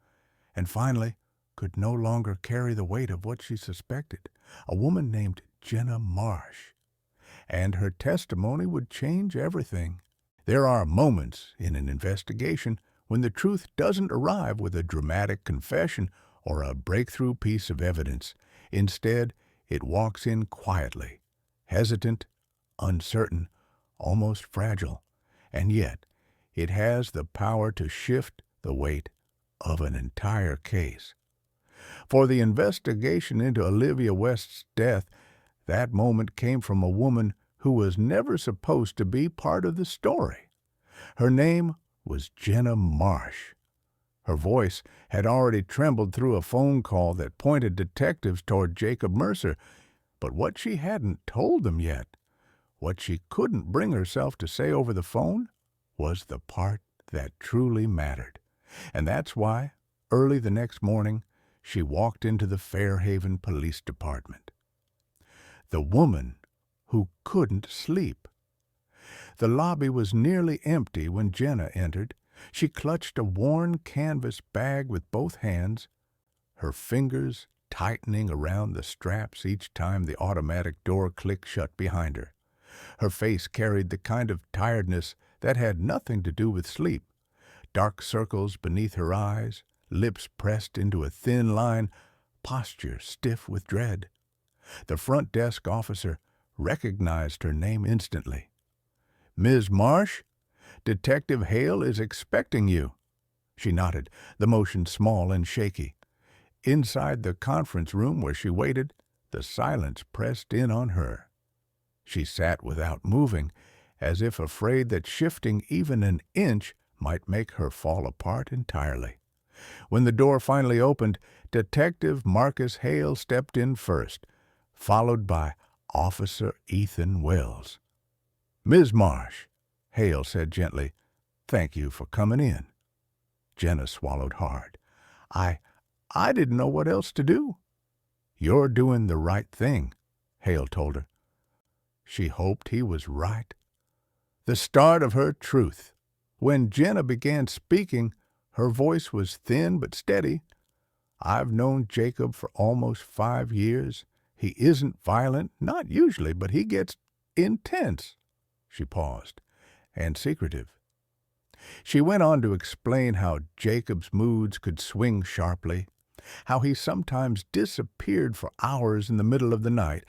and finally could no longer carry the weight of what she suspected. A woman named Jenna Marsh. And her testimony would change everything. There are moments in an investigation when the truth doesn't arrive with a dramatic confession or a breakthrough piece of evidence. Instead, it walks in quietly, hesitant, uncertain, almost fragile, and yet it has the power to shift the weight of an entire case. For the investigation into Olivia West's death, that moment came from a woman who was never supposed to be part of the story. Her name was Jenna Marsh. Her voice had already trembled through a phone call that pointed detectives toward Jacob Mercer, but what she hadn't told them yet, what she couldn't bring herself to say over the phone, was the part that truly mattered. And that's why, early the next morning, she walked into the Fairhaven Police Department. The woman who couldn't sleep. The lobby was nearly empty when Jenna entered. She clutched a worn canvas bag with both hands, her fingers tightening around the straps each time the automatic door clicked shut behind her. Her face carried the kind of tiredness that had nothing to do with sleep. Dark circles beneath her eyes, lips pressed into a thin line, posture stiff with dread. The front desk officer recognized her name instantly. "Ms. Marsh, Detective Hale is expecting you." She nodded, the motion small and shaky. Inside the conference room where she waited, the silence pressed in on her. She sat without moving, as if afraid that shifting even an inch might make her fall apart entirely. When the door finally opened, Detective Marcus Hale stepped in first, followed by Officer Ethan Wells. "Ms. Marsh," Hale said gently, "thank you for coming in." Jenna swallowed hard. I didn't know what else to do." "You're doing the right thing," Hale told her. She hoped he was right. The start of her truth. When Jenna began speaking, her voice was thin but steady. "I've known Jacob for almost 5 years. He isn't violent, not usually, but he gets intense." She paused, "and secretive." She went on to explain how Jacob's moods could swing sharply, how he sometimes disappeared for hours in the middle of the night,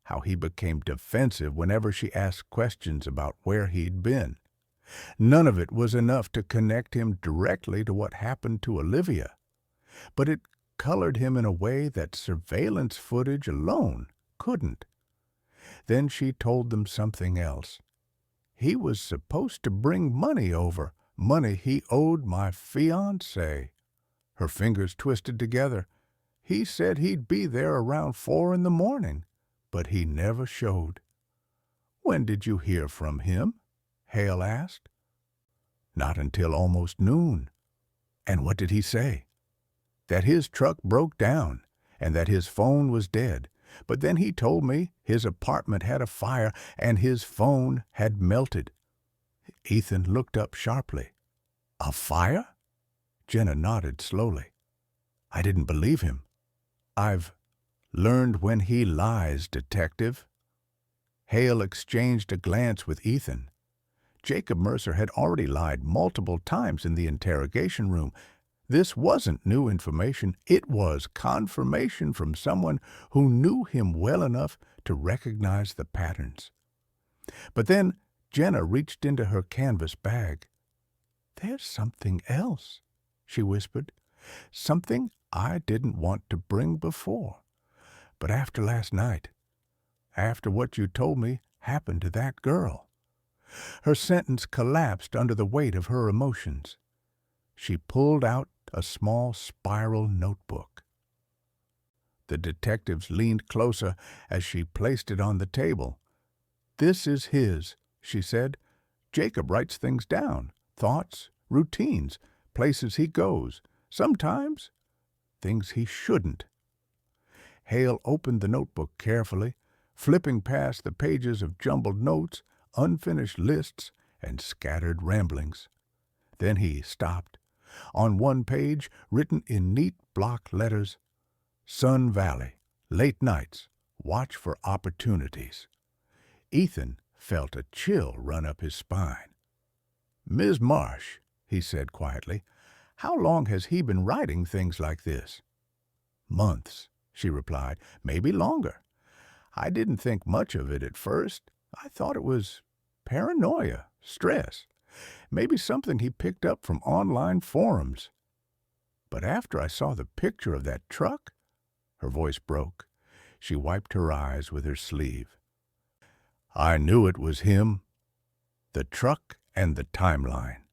how he became defensive whenever she asked questions about where he'd been. None of it was enough to connect him directly to what happened to Olivia, but it colored him in a way that surveillance footage alone couldn't. Then she told them something else. He was supposed to bring money over, money he owed my fiancée. Her fingers twisted together. "He said he'd be there around 4 in the morning, but he never showed." "When did you hear from him?" Hale asked. "Not until almost noon." "And what did he say?" "That his truck broke down and that his phone was dead. But then he told me his apartment had a fire and his phone had melted." Ethan looked up sharply. "A fire?" Jenna nodded slowly. "I didn't believe him." "I've learned when he lies, Detective." Hale exchanged a glance with Ethan. Jacob Mercer had already lied multiple times in the interrogation room. This wasn't new information. It was confirmation from someone who knew him well enough to recognize the patterns. But then Jenna reached into her canvas bag. "There's something else," she whispered. "Something I didn't want to bring before. But after last night, after what you told me happened to that girl." Her sentence collapsed under the weight of her emotions. She pulled out a small spiral notebook. The detectives leaned closer as she placed it on the table. "This is his," she said. "Jacob writes things down, thoughts, routines, places he goes, sometimes things he shouldn't." Hale opened the notebook carefully, flipping past the pages of jumbled notes, unfinished lists, and scattered ramblings. Then he stopped. On one page, written in neat block letters, "Sun Valley, late nights, watch for opportunities." Ethan felt a chill run up his spine. "Ms. Marsh," he said quietly, "how long has he been writing things like this?" "Months," she replied, "maybe longer. I didn't think much of it at first. I thought it was paranoia, stress, maybe something he picked up from online forums. But after I saw the picture of that truck," her voice broke. She wiped her eyes with her sleeve. "I knew it was him. The truck and the timeline."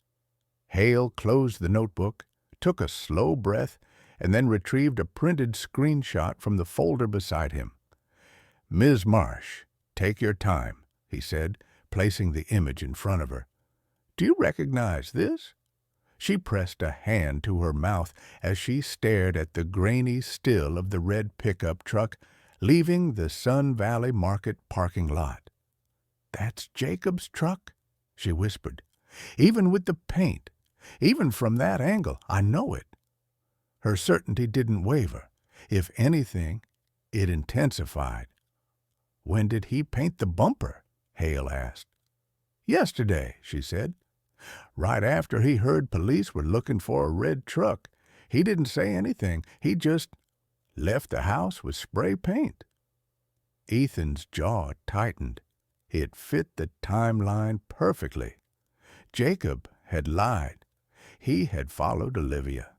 Hale closed the notebook, took a slow breath, and then retrieved a printed screenshot from the folder beside him. "Ms. Marsh, take your time," he said, placing the image in front of her. "Do you recognize this?" She pressed a hand to her mouth as she stared at the grainy still of the red pickup truck leaving the Sun Valley Market parking lot. "That's Jacob's truck," she whispered. "Even with the paint, even from that angle, I know it." Her certainty didn't waver. If anything, it intensified. "When did he paint the bumper?" Hale asked. "Yesterday," she said. "Right after he heard police were looking for a red truck. He didn't say anything. He just left the house with spray paint." Ethan's jaw tightened. It fit the timeline perfectly. Jacob had lied. He had followed Olivia.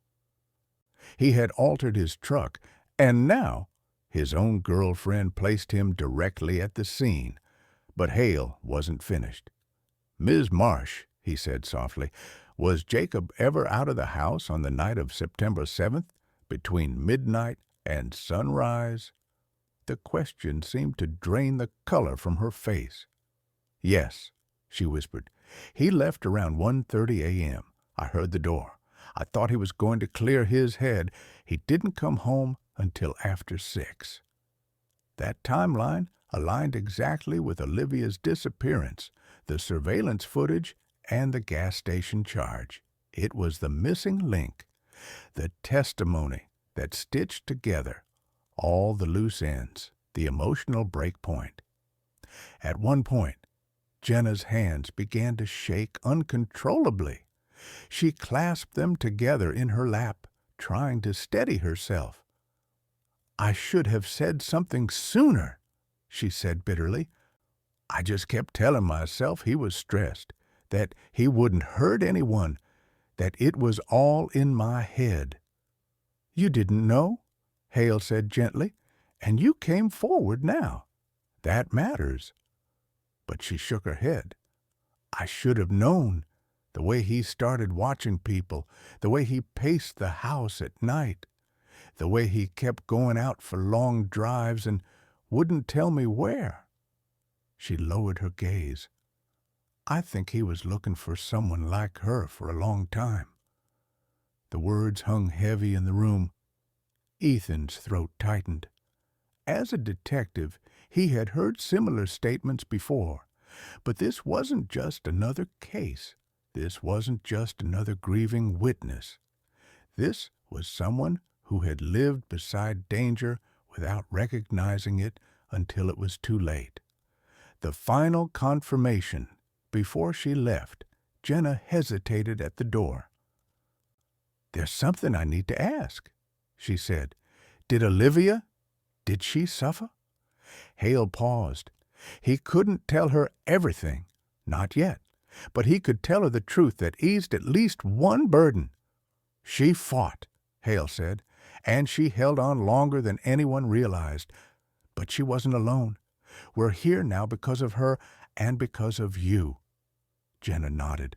He had altered his truck, and now his own girlfriend placed him directly at the scene. But Hale wasn't finished. "Ms. Marsh," he said softly, "was Jacob ever out of the house on the night of September 7th, between midnight and sunrise?" The question seemed to drain the color from her face. "Yes," she whispered. "He left around 1:30 a.m. I heard the door. I thought he was going to clear his head. He didn't come home until after 6. That timeline aligned exactly with Olivia's disappearance, the surveillance footage, and the gas station charge. It was the missing link, the testimony that stitched together all the loose ends, the emotional break point. At one point, Jenna's hands began to shake uncontrollably. She clasped them together in her lap, trying to steady herself. "I should have said something sooner," she said bitterly. "I just kept telling myself he was stressed, that he wouldn't hurt anyone, that it was all in my head." "You didn't know," Hale said gently, "and you came forward now. That matters." But she shook her head. "I should have known. The way he started watching people, the way he paced the house at night, the way he kept going out for long drives and wouldn't tell me where." She lowered her gaze. "I think he was looking for someone like her for a long time." The words hung heavy in the room. Ethan's throat tightened. As a detective, he had heard similar statements before, but this wasn't just another case. This wasn't just another grieving witness. This was someone who had lived beside danger without recognizing it until it was too late. The final confirmation. Before she left, Jenna hesitated at the door. "There's something I need to ask," she said. "Did she suffer?" Hale paused. He couldn't tell her everything, not yet, but he could tell her the truth that eased at least one burden. "She fought," Hale said, "and she held on longer than anyone realized. But she wasn't alone. We're here now because of her and because of you." Jenna nodded.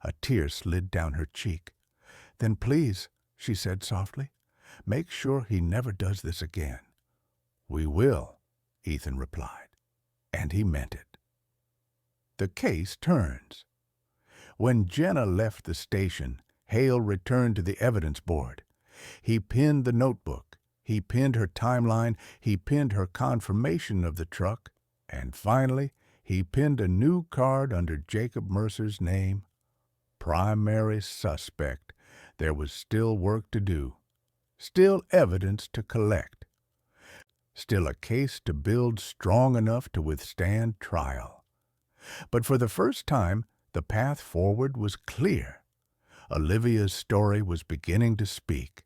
A tear slid down her cheek. "Then please," she said softly, "make sure he never does this again." "We will," Ethan replied, and he meant it. The case turns. When Jenna left the station, Hale returned to the evidence board. He pinned the notebook. He pinned her timeline. He pinned her confirmation of the truck. And finally, he pinned a new card under Jacob Mercer's name. Primary suspect. There was still work to do. Still evidence to collect. Still a case to build strong enough to withstand trial. But for the first time, the path forward was clear. Olivia's story was beginning to speak.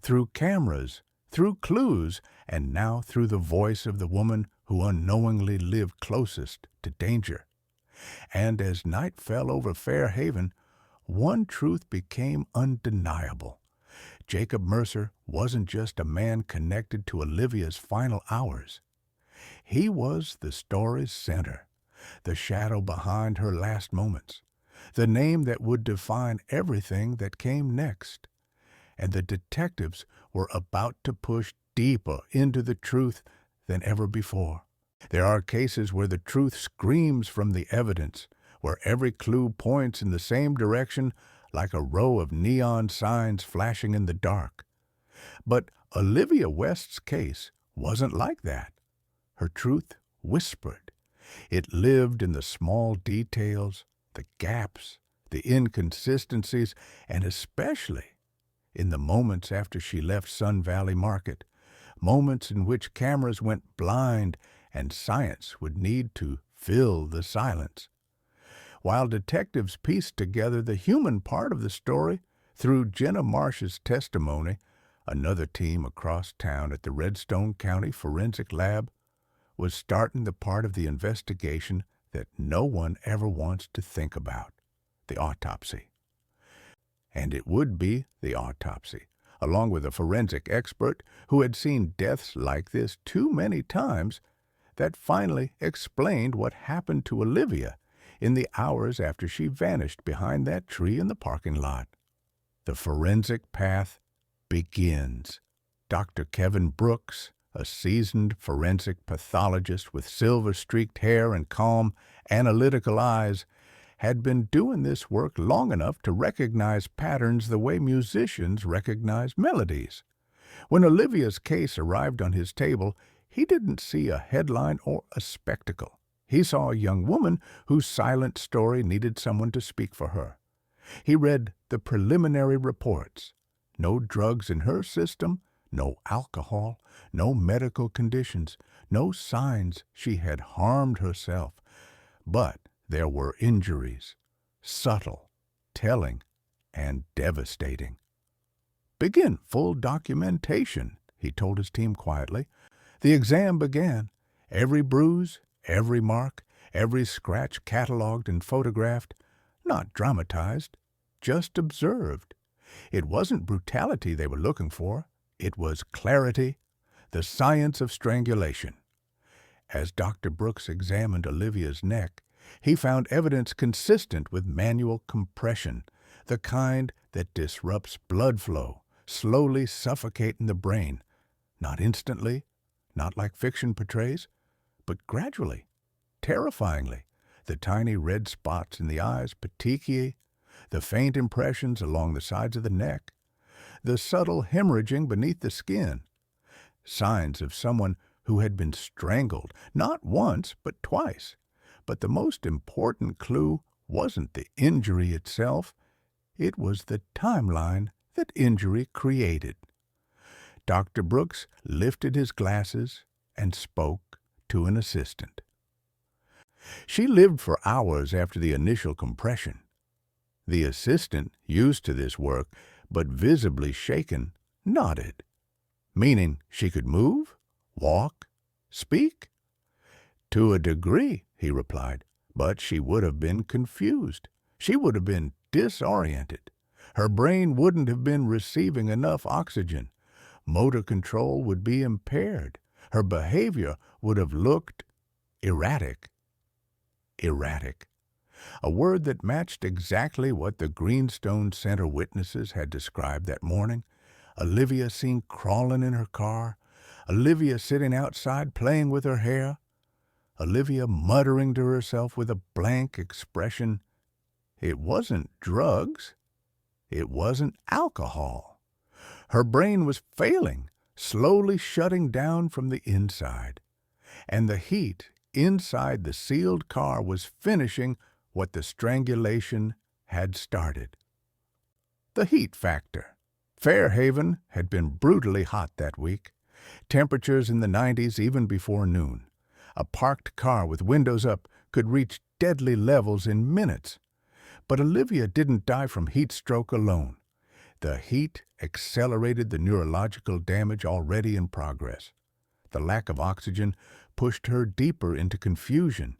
Through cameras, through clues, and now through the voice of the woman who unknowingly lived closest to danger. And as night fell over Fairhaven, one truth became undeniable. Jacob Mercer wasn't just a man connected to Olivia's final hours. He was the story's center, the shadow behind her last moments, the name that would define everything that came next. And the detectives were about to push deeper into the truth than ever before. There are cases where the truth screams from the evidence, where every clue points in the same direction like a row of neon signs flashing in the dark. But Olivia West's case wasn't like that. Her truth whispered. It lived in the small details, the gaps, the inconsistencies, and especially in the moments after she left Sun Valley Market, moments in which cameras went blind and science would need to fill the silence. While detectives pieced together the human part of the story through Jenna Marsh's testimony, another team across town at the Redstone County Forensic Lab was starting the part of the investigation that no one ever wants to think about, the autopsy. And it would be the autopsy, along with a forensic expert who had seen deaths like this too many times, that finally explained what happened to Olivia in the hours after she vanished behind that tree in the parking lot. The forensic path begins. Dr. Kevin Brooks, a seasoned forensic pathologist with silver-streaked hair and calm, analytical eyes, had been doing this work long enough to recognize patterns the way musicians recognize melodies. When Olivia's case arrived on his table, he didn't see a headline or a spectacle. He saw a young woman whose silent story needed someone to speak for her. He read the preliminary reports. No drugs in her system, no alcohol, no medical conditions, no signs she had harmed herself. But there were injuries, subtle, telling, and devastating. "Begin full documentation," he told his team quietly. The exam began. Every bruise, every mark, every scratch cataloged and photographed, not dramatized, just observed. It wasn't brutality they were looking for. It was clarity, the science of strangulation. As Dr. Brooks examined Olivia's neck, he found evidence consistent with manual compression, the kind that disrupts blood flow, slowly suffocating the brain, not instantly, not like fiction portrays, but gradually, terrifyingly. The tiny red spots in the eyes, petechiae, the faint impressions along the sides of the neck, the subtle hemorrhaging beneath the skin, signs of someone who had been strangled, not once, but twice. But the most important clue wasn't the injury itself, it was the timeline that injury created. Dr. Brooks lifted his glasses and spoke to an assistant. She lived for hours after the initial compression. The assistant, used to this work, but visibly shaken, nodded, meaning she could move, walk, speak. "To a degree," he replied, "but she would have been confused. She would have been disoriented. Her brain wouldn't have been receiving enough oxygen. Motor control would be impaired. Her behavior would have looked erratic." Erratic. A word that matched exactly what the Greenstone Center witnesses had described that morning. Olivia seen crawling in her car. Olivia sitting outside playing with her hair. Olivia muttering to herself with a blank expression. It wasn't drugs. It wasn't alcohol. Her brain was failing, slowly shutting down from the inside. And the heat inside the sealed car was finishing what the strangulation had started. The heat factor. Fairhaven had been brutally hot that week. Temperatures in the 90s even before noon. A parked car with windows up could reach deadly levels in minutes. But Olivia didn't die from heat stroke alone. The heat accelerated the neurological damage already in progress. The lack of oxygen pushed her deeper into confusion,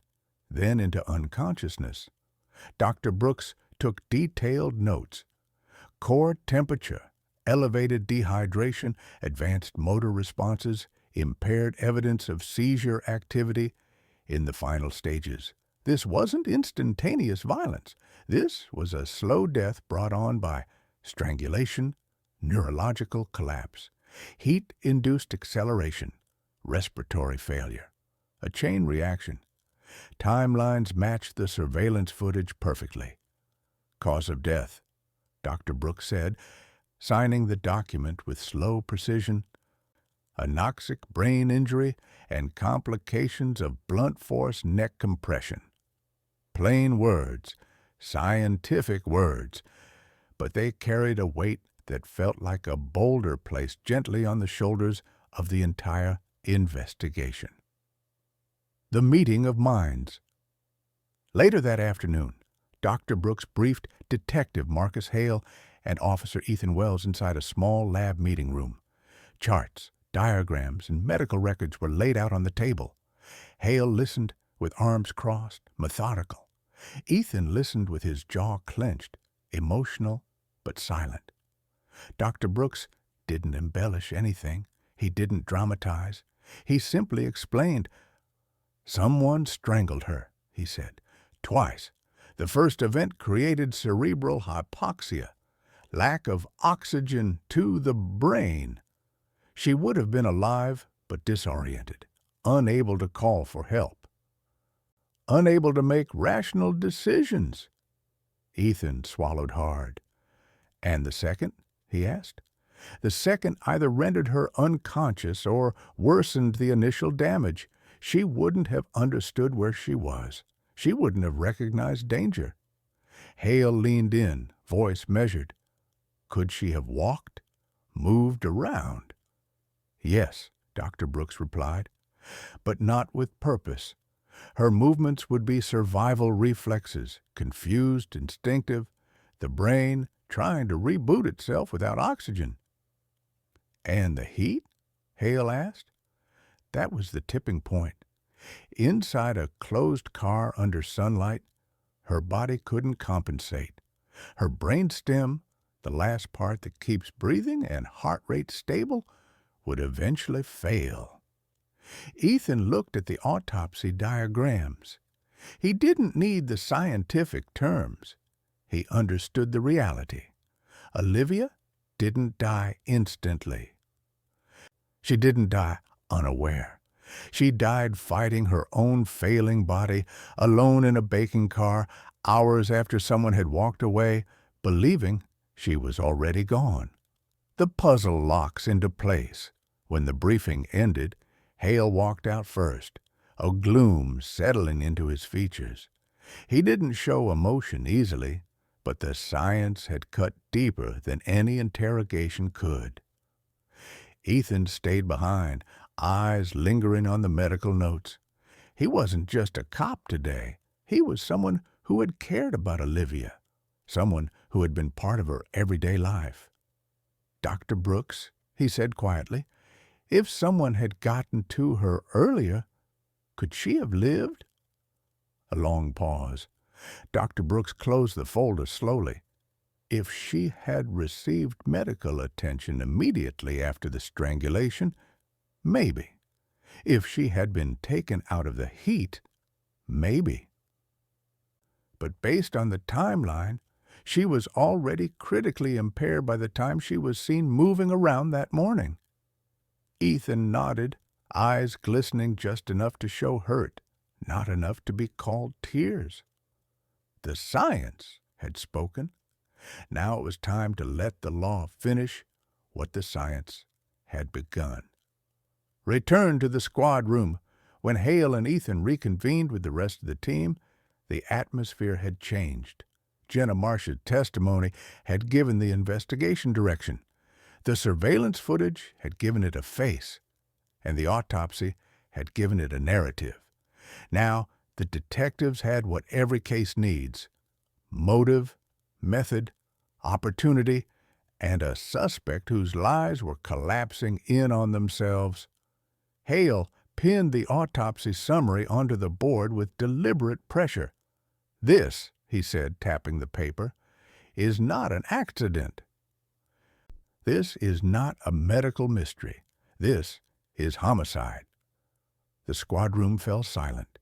then into unconsciousness. Dr. Brooks took detailed notes. Core temperature, elevated dehydration, advanced motor responses, impaired evidence of seizure activity in the final stages. This wasn't instantaneous violence. This was a slow death brought on by strangulation, neurological collapse, heat-induced acceleration, respiratory failure, a chain reaction. Timelines matched the surveillance footage perfectly. Cause of death, Dr. Brooks said, signing the document with slow precision. Anoxic brain injury and complications of blunt force neck compression. Plain words, scientific words, but they carried a weight that felt like a boulder placed gently on the shoulders of the entire investigation. The meeting of minds. Later that afternoon, Dr. Brooks briefed Detective Marcus Hale and Officer Ethan Wells inside a small lab meeting room. Charts, diagrams, and medical records were laid out on the table. Hale listened with arms crossed, methodical. Ethan listened with his jaw clenched, emotional but silent. Dr. Brooks didn't embellish anything. He didn't dramatize. He simply explained. "Someone strangled her," he said. "Twice. The first event created cerebral hypoxia, lack of oxygen to the brain. She would have been alive but disoriented, unable to call for help, unable to make rational decisions. Ethan swallowed hard. "And the second?" he asked. "The second either rendered her unconscious or worsened the initial damage. She wouldn't have understood where she was. She wouldn't have recognized danger." Hale leaned in, voice measured. "Could she have walked? Moved around?" "Yes," Dr. Brooks replied, "but not with purpose. Her movements would be survival reflexes, confused, instinctive, the brain trying to reboot itself without oxygen." "And the heat?" Hale asked. That was the tipping point. Inside a closed car under sunlight, her body couldn't compensate. Her brainstem, the last part that keeps breathing and heart rate stable, would eventually fail. Ethan looked at the autopsy diagrams. He didn't need the scientific terms. He understood the reality. Olivia didn't die instantly. She didn't die unaware. She died fighting her own failing body, alone in a baking car, hours after someone had walked away, believing she was already gone. The puzzle locks into place. When the briefing ended, Hale walked out first, a gloom settling into his features. He didn't show emotion easily, but the science had cut deeper than any interrogation could. Ethan stayed behind, eyes lingering on the medical notes. He wasn't just a cop today. He was someone who had cared about Olivia, someone who had been part of her everyday life. "Dr. Brooks," he said quietly, "if someone had gotten to her earlier, could she have lived?" A long pause. Dr. Brooks closed the folder slowly. If she had received medical attention immediately after the strangulation, maybe. If she had been taken out of the heat, maybe. But based on the timeline, she was already critically impaired by the time she was seen moving around that morning. Ethan nodded, eyes glistening just enough to show hurt, not enough to be called tears. The science had spoken. Now it was time to let the law finish what the science had begun. Returned to the squad room. When Hale and Ethan reconvened with the rest of the team, the atmosphere had changed. Jenna Marsh's testimony had given the investigation direction. The surveillance footage had given it a face, and the autopsy had given it a narrative. Now the detectives had what every case needs: motive, method, opportunity, and a suspect whose lies were collapsing in on themselves. Hale pinned the autopsy summary onto the board with deliberate pressure. "This," he said, tapping the paper, "is not an accident. This is not a medical mystery. This is homicide." The squad room fell silent.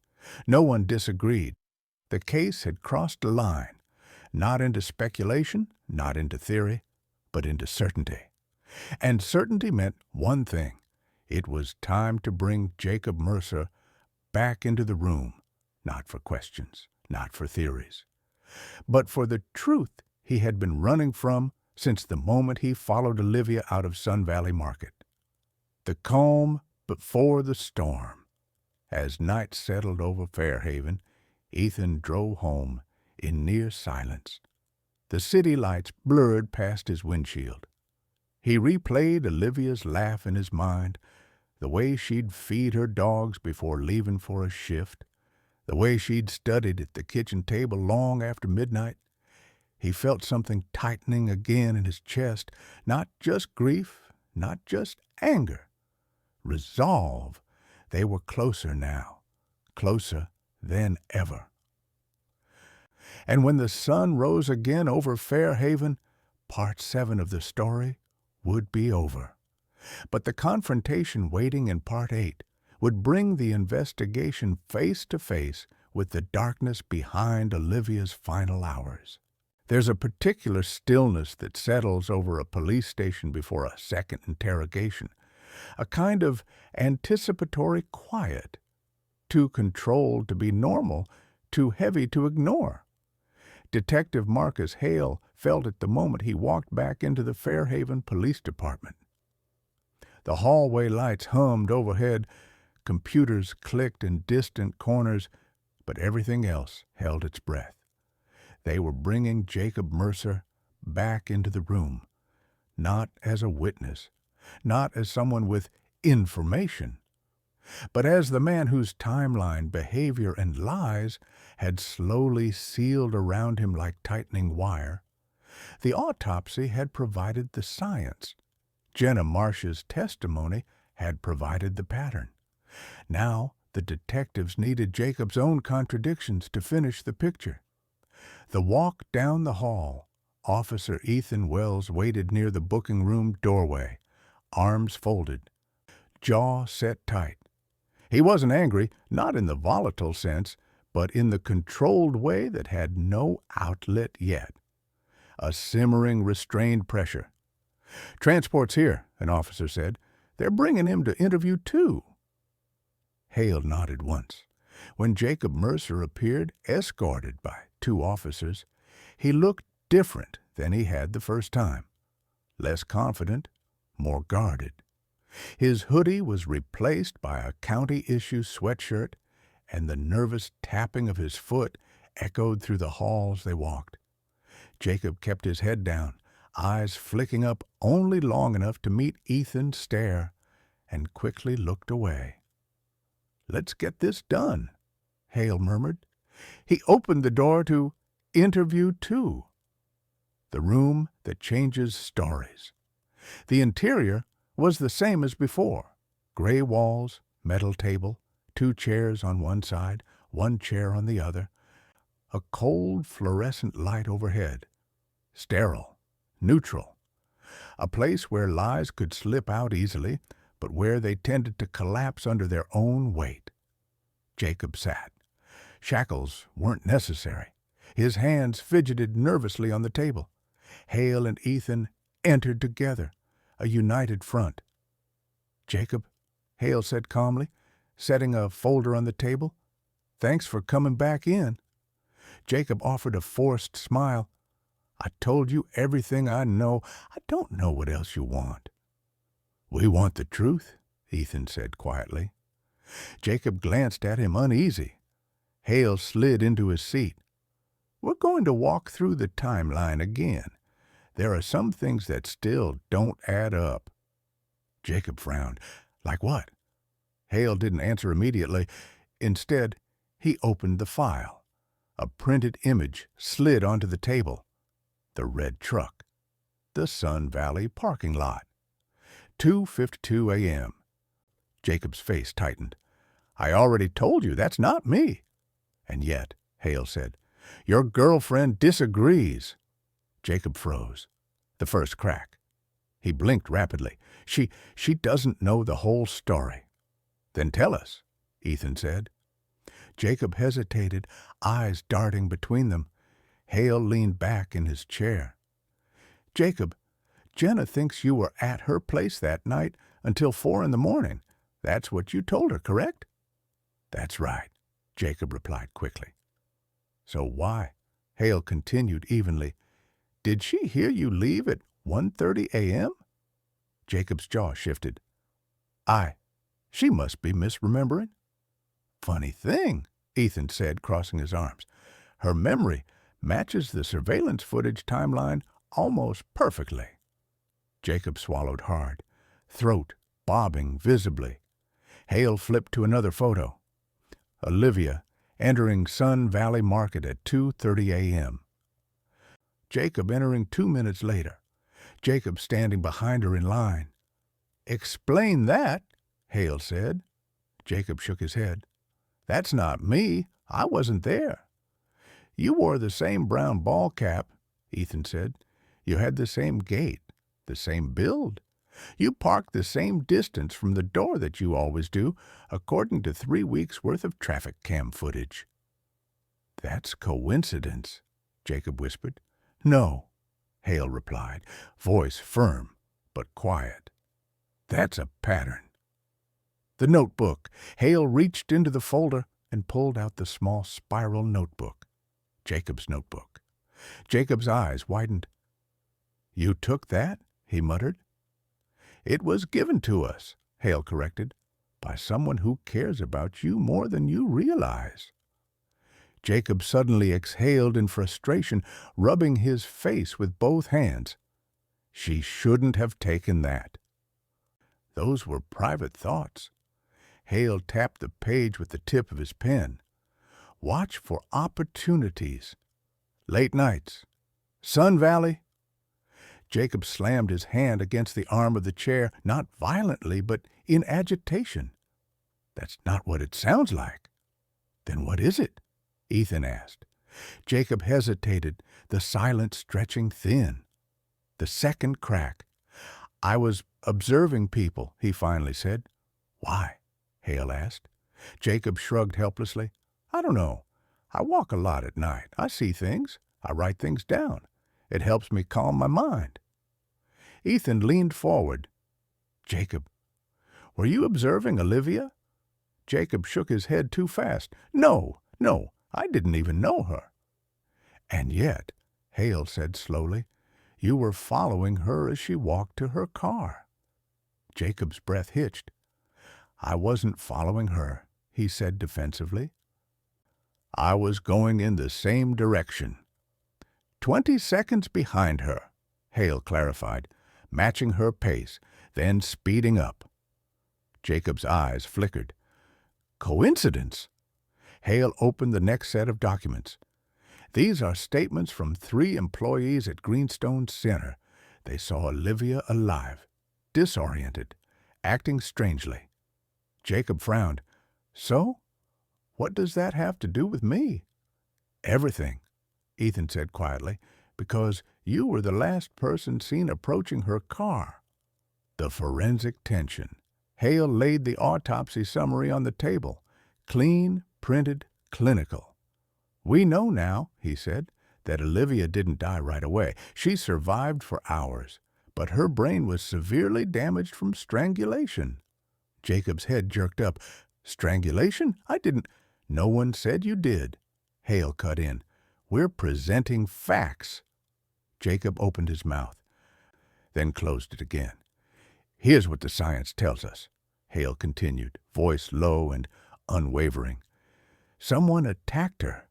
No one disagreed. The case had crossed a line, not into speculation, not into theory, but into certainty. And certainty meant one thing. It was time to bring Jacob Mercer back into the room, not for questions, not for theories, but for the truth he had been running from since the moment he followed Olivia out of Sun Valley Market. The calm before the storm. As night settled over Fairhaven, Ethan drove home in near silence. The city lights blurred past his windshield. He replayed Olivia's laugh in his mind, the way she'd feed her dogs before leaving for a shift, the way she'd studied at the kitchen table long after midnight. He felt something tightening again in his chest, not just grief, not just anger. Resolve. They were closer now, closer than ever. And when the sun rose again over Fairhaven, Part 7 of the story would be over. But the confrontation waiting in Part 8 would bring the investigation face to face with the darkness behind Olivia's final hours. There's a particular stillness that settles over a police station before a second interrogation, a kind of anticipatory quiet, too controlled to be normal, too heavy to ignore. Detective Marcus Hale felt it the moment he walked back into the Fairhaven Police Department. The hallway lights hummed overhead, computers clicked in distant corners, but everything else held its breath. They were bringing Jacob Mercer back into the room, not as a witness, not as someone with information, but as the man whose timeline, behavior, and lies had slowly sealed around him like tightening wire. The autopsy had provided the science. Jenna Marsh's testimony had provided the pattern. Now the detectives needed Jacob's own contradictions to finish the picture. The walk down the hall, Officer Ethan Wells waited near the booking room doorway, arms folded, jaw set tight. He wasn't angry, not in the volatile sense, but in the controlled way that had no outlet yet. A simmering, restrained pressure. "Transport's here," an officer said. "They're bringing him to interview, too." Hale nodded once. When Jacob Mercer appeared, escorted by 2 officers, he looked different than he had the first time. Less confident, more guarded. His hoodie was replaced by a county-issue sweatshirt, and the nervous tapping of his foot echoed through the halls they walked. Jacob kept his head down, eyes flicking up only long enough to meet Ethan's stare, and quickly looked away. "Let's get this done," Hale murmured. He opened the door to interview 2. The room that changes stories. The interior was the same as before. Gray walls, metal table, 2 chairs on one side, 1 chair on the other, a cold fluorescent light overhead. Sterile, neutral. A place where lies could slip out easily, but where they tended to collapse under their own weight. Jacob sat. Shackles weren't necessary. His hands fidgeted nervously on the table. Hale and Ethan entered together, a united front. "Jacob," Hale said calmly, setting a folder on the table, "thanks for coming back in." Jacob offered a forced smile. "I told you everything I know. I don't know what else you want." "We want the truth," Ethan said quietly. Jacob glanced at him uneasy. Hale slid into his seat. "We're going to walk through the timeline again. There are some things that still don't add up." Jacob frowned. "Like what?" Hale didn't answer immediately. Instead, he opened the file. A printed image slid onto the table. The red truck. The Sun Valley parking lot. 2:52 a.m. Jacob's face tightened. "I already told you that's not me." "And yet," Hale said, "your girlfriend disagrees." Jacob froze. The first crack. He blinked rapidly. She doesn't know the whole story." "Then tell us," Ethan said. Jacob hesitated, eyes darting between them. Hale leaned back in his chair. "Jacob, Jenna thinks you were at her place that night until 4 in the morning. That's what you told her, correct?" "That's right," Jacob replied quickly. "So why?" Hale continued evenly. "Did she hear you leave at 1:30 a.m.? Jacob's jaw shifted. She must be misremembering." "Funny thing," Ethan said, crossing his arms. "Her memory matches the surveillance footage timeline almost perfectly." Jacob swallowed hard, throat bobbing visibly. Hale flipped to another photo. Olivia entering Sun Valley Market at 2:30 a.m. Jacob entering 2 minutes later. Jacob standing behind her in line. "Explain that," Hale said. Jacob shook his head. "That's not me. I wasn't there." "You wore the same brown ball cap," Ethan said. "You had the same gait, the same build. You parked the same distance from the door that you always do, according to 3 weeks' worth of traffic cam footage." That's coincidence, Jacob whispered. No, Hale replied, voice firm but quiet. That's a pattern. The notebook. Hale reached into the folder and pulled out the small spiral notebook. Jacob's notebook. Jacob's eyes widened. You took that? He muttered. It was given to us, Hale corrected, by someone who cares about you more than you realize. Jacob suddenly exhaled in frustration, rubbing his face with both hands. She shouldn't have taken that. Those were private thoughts. Hale tapped the page with the tip of his pen. Watch for opportunities. Late nights. Sun Valley. Jacob slammed his hand against the arm of the chair, not violently, but in agitation. That's not what it sounds like. Then what is it? Ethan asked. Jacob hesitated, the silence stretching thin. The second crack. I was observing people, he finally said. Why? Hale asked. Jacob shrugged helplessly. I don't know. I walk a lot at night. I see things. I write things down. It helps me calm my mind. Ethan leaned forward. Jacob, were you observing Olivia? Jacob shook his head too fast. No, I didn't even know her. And yet, Hale said slowly, you were following her as she walked to her car. Jacob's breath hitched. I wasn't following her, he said defensively. I was going in the same direction. 20 seconds behind her, Hale clarified, matching her pace, then speeding up. Jacob's eyes flickered. Coincidence? Hale opened the next set of documents. These are statements from 3 employees at Greenstone Center. They saw Olivia alive, disoriented, acting strangely. Jacob frowned. So? What does that have to do with me? Everything, Ethan said quietly, because you were the last person seen approaching her car. The forensic tension. Hale laid the autopsy summary on the table. Clean, printed, clinical. We know now, he said, that Olivia didn't die right away. She survived for hours, but her brain was severely damaged from strangulation. Jacob's head jerked up. Strangulation? I didn't. No one said you did. Hale cut in. We're presenting facts. Jacob opened his mouth, then closed it again. Here's what the science tells us, Hale continued, voice low and unwavering. Someone attacked her.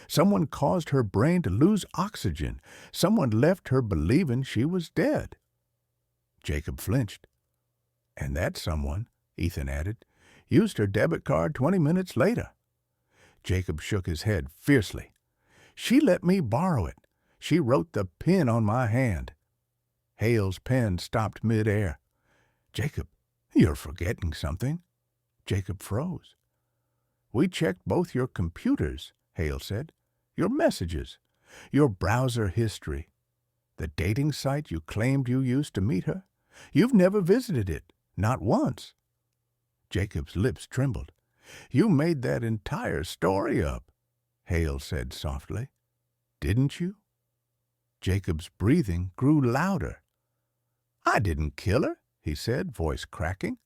Someone caused her brain to lose oxygen. Someone left her believing she was dead. Jacob flinched. And that someone, Ethan added, used her debit card 20 minutes later. Jacob shook his head fiercely. She let me borrow it. She wrote the pin on my hand. Hale's pen stopped mid-air. Jacob, you're forgetting something. Jacob froze. We checked both your computers, Hale said. Your messages, your browser history, the dating site you claimed you used to meet her. You've never visited it, not once. Jacob's lips trembled. You made that entire story up, Hale said softly. Didn't you? Jacob's breathing grew louder. I didn't kill her, he said, voice cracking.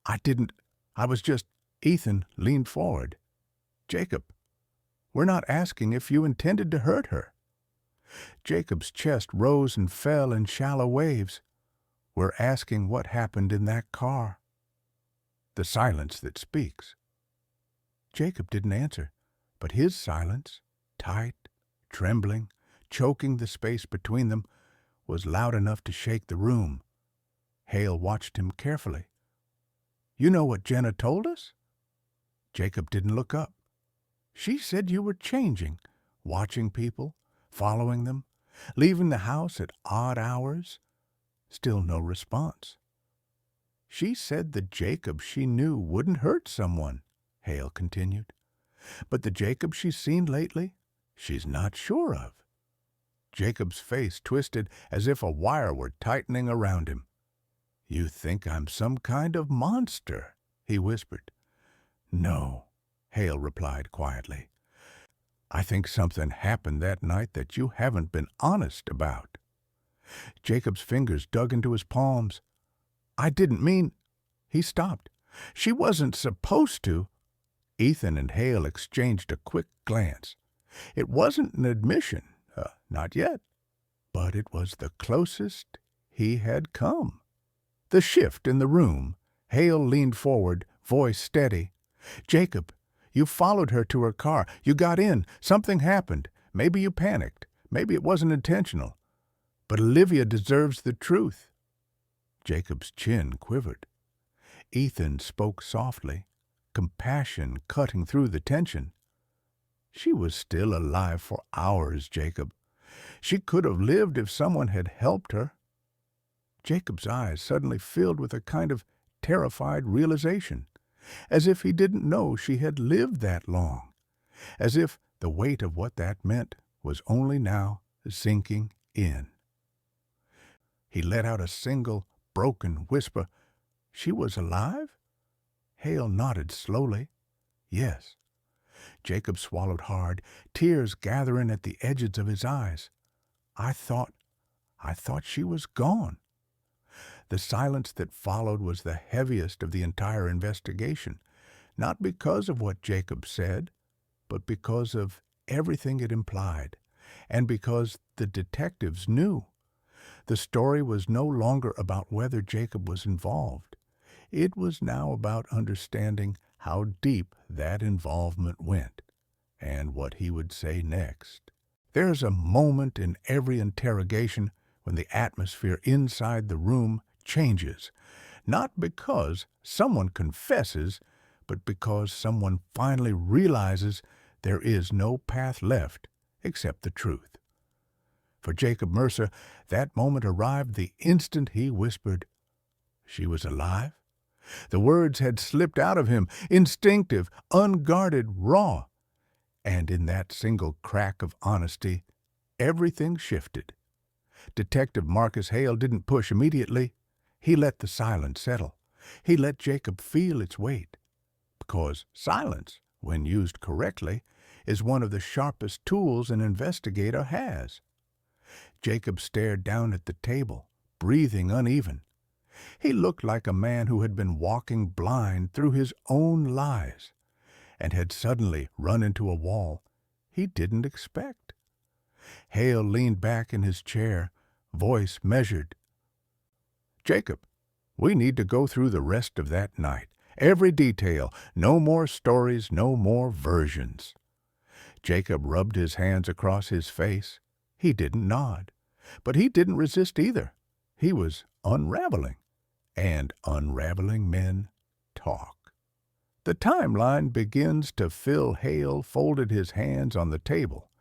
I didn't. I was just... Ethan leaned forward. Jacob, we're not asking if you intended to hurt her. Jacob's chest rose and fell in shallow waves. We're asking what happened in that car. The silence that speaks. Jacob didn't answer, but his silence, tight, trembling, choking the space between them, was loud enough to shake the room. Hale watched him carefully. You know what Jenna told us? Jacob didn't look up. She said you were changing, watching people, following them, leaving the house at odd hours. Still no response. She said the Jacob she knew wouldn't hurt someone, Hale continued. But the Jacob she's seen lately, she's not sure of. Jacob's face twisted as if a wire were tightening around him. You think I'm some kind of monster, he whispered. No, Hale replied quietly. I think something happened that night that you haven't been honest about." Jacob's fingers dug into his palms. "I didn't mean—" He stopped. "She wasn't supposed to." Ethan and Hale exchanged a quick glance. It wasn't an admission, not yet, but it was the closest he had come. The shift in the room. Hale leaned forward, voice steady. "Jacob, you followed her to her car. You got in. Something happened. Maybe you panicked. Maybe it wasn't intentional. But Olivia deserves the truth." Jacob's chin quivered. Ethan spoke softly, compassion cutting through the tension. "She was still alive for hours, Jacob. She could have lived if someone had helped her." Jacob's eyes suddenly filled with a kind of terrified realization, as if he didn't know she had lived that long, as if the weight of what that meant was only now sinking in. He let out a single, broken whisper. "She was alive?" Hale nodded slowly. "Yes." Jacob swallowed hard, tears gathering at the edges of his eyes. I thought she was gone." The silence that followed was the heaviest of the entire investigation, not because of what Jacob said, but because of everything it implied, and because the detectives knew. The story was no longer about whether Jacob was involved. It was now about understanding how deep that involvement went, and what he would say next. There's a moment in every interrogation when the atmosphere inside the room changes, not because someone confesses, but because someone finally realizes there is no path left except the truth. For Jacob Mercer, that moment arrived the instant he whispered, "She was alive?" The words had slipped out of him, instinctive, unguarded, raw. And in that single crack of honesty, everything shifted. Detective Marcus Hale didn't push immediately. He let the silence settle. He let Jacob feel its weight. Because silence, when used correctly, is one of the sharpest tools an investigator has. Jacob stared down at the table, breathing uneven. He looked like a man who had been walking blind through his own lies, and had suddenly run into a wall he didn't expect. Hale leaned back in his chair, voice measured. "Jacob, we need to go through the rest of that night. Every detail. No more stories, no more versions." Jacob rubbed his hands across his face. He didn't nod, but he didn't resist either. He was unraveling, and unraveling men talk. The timeline begins to fill. Hale folded his hands on the table.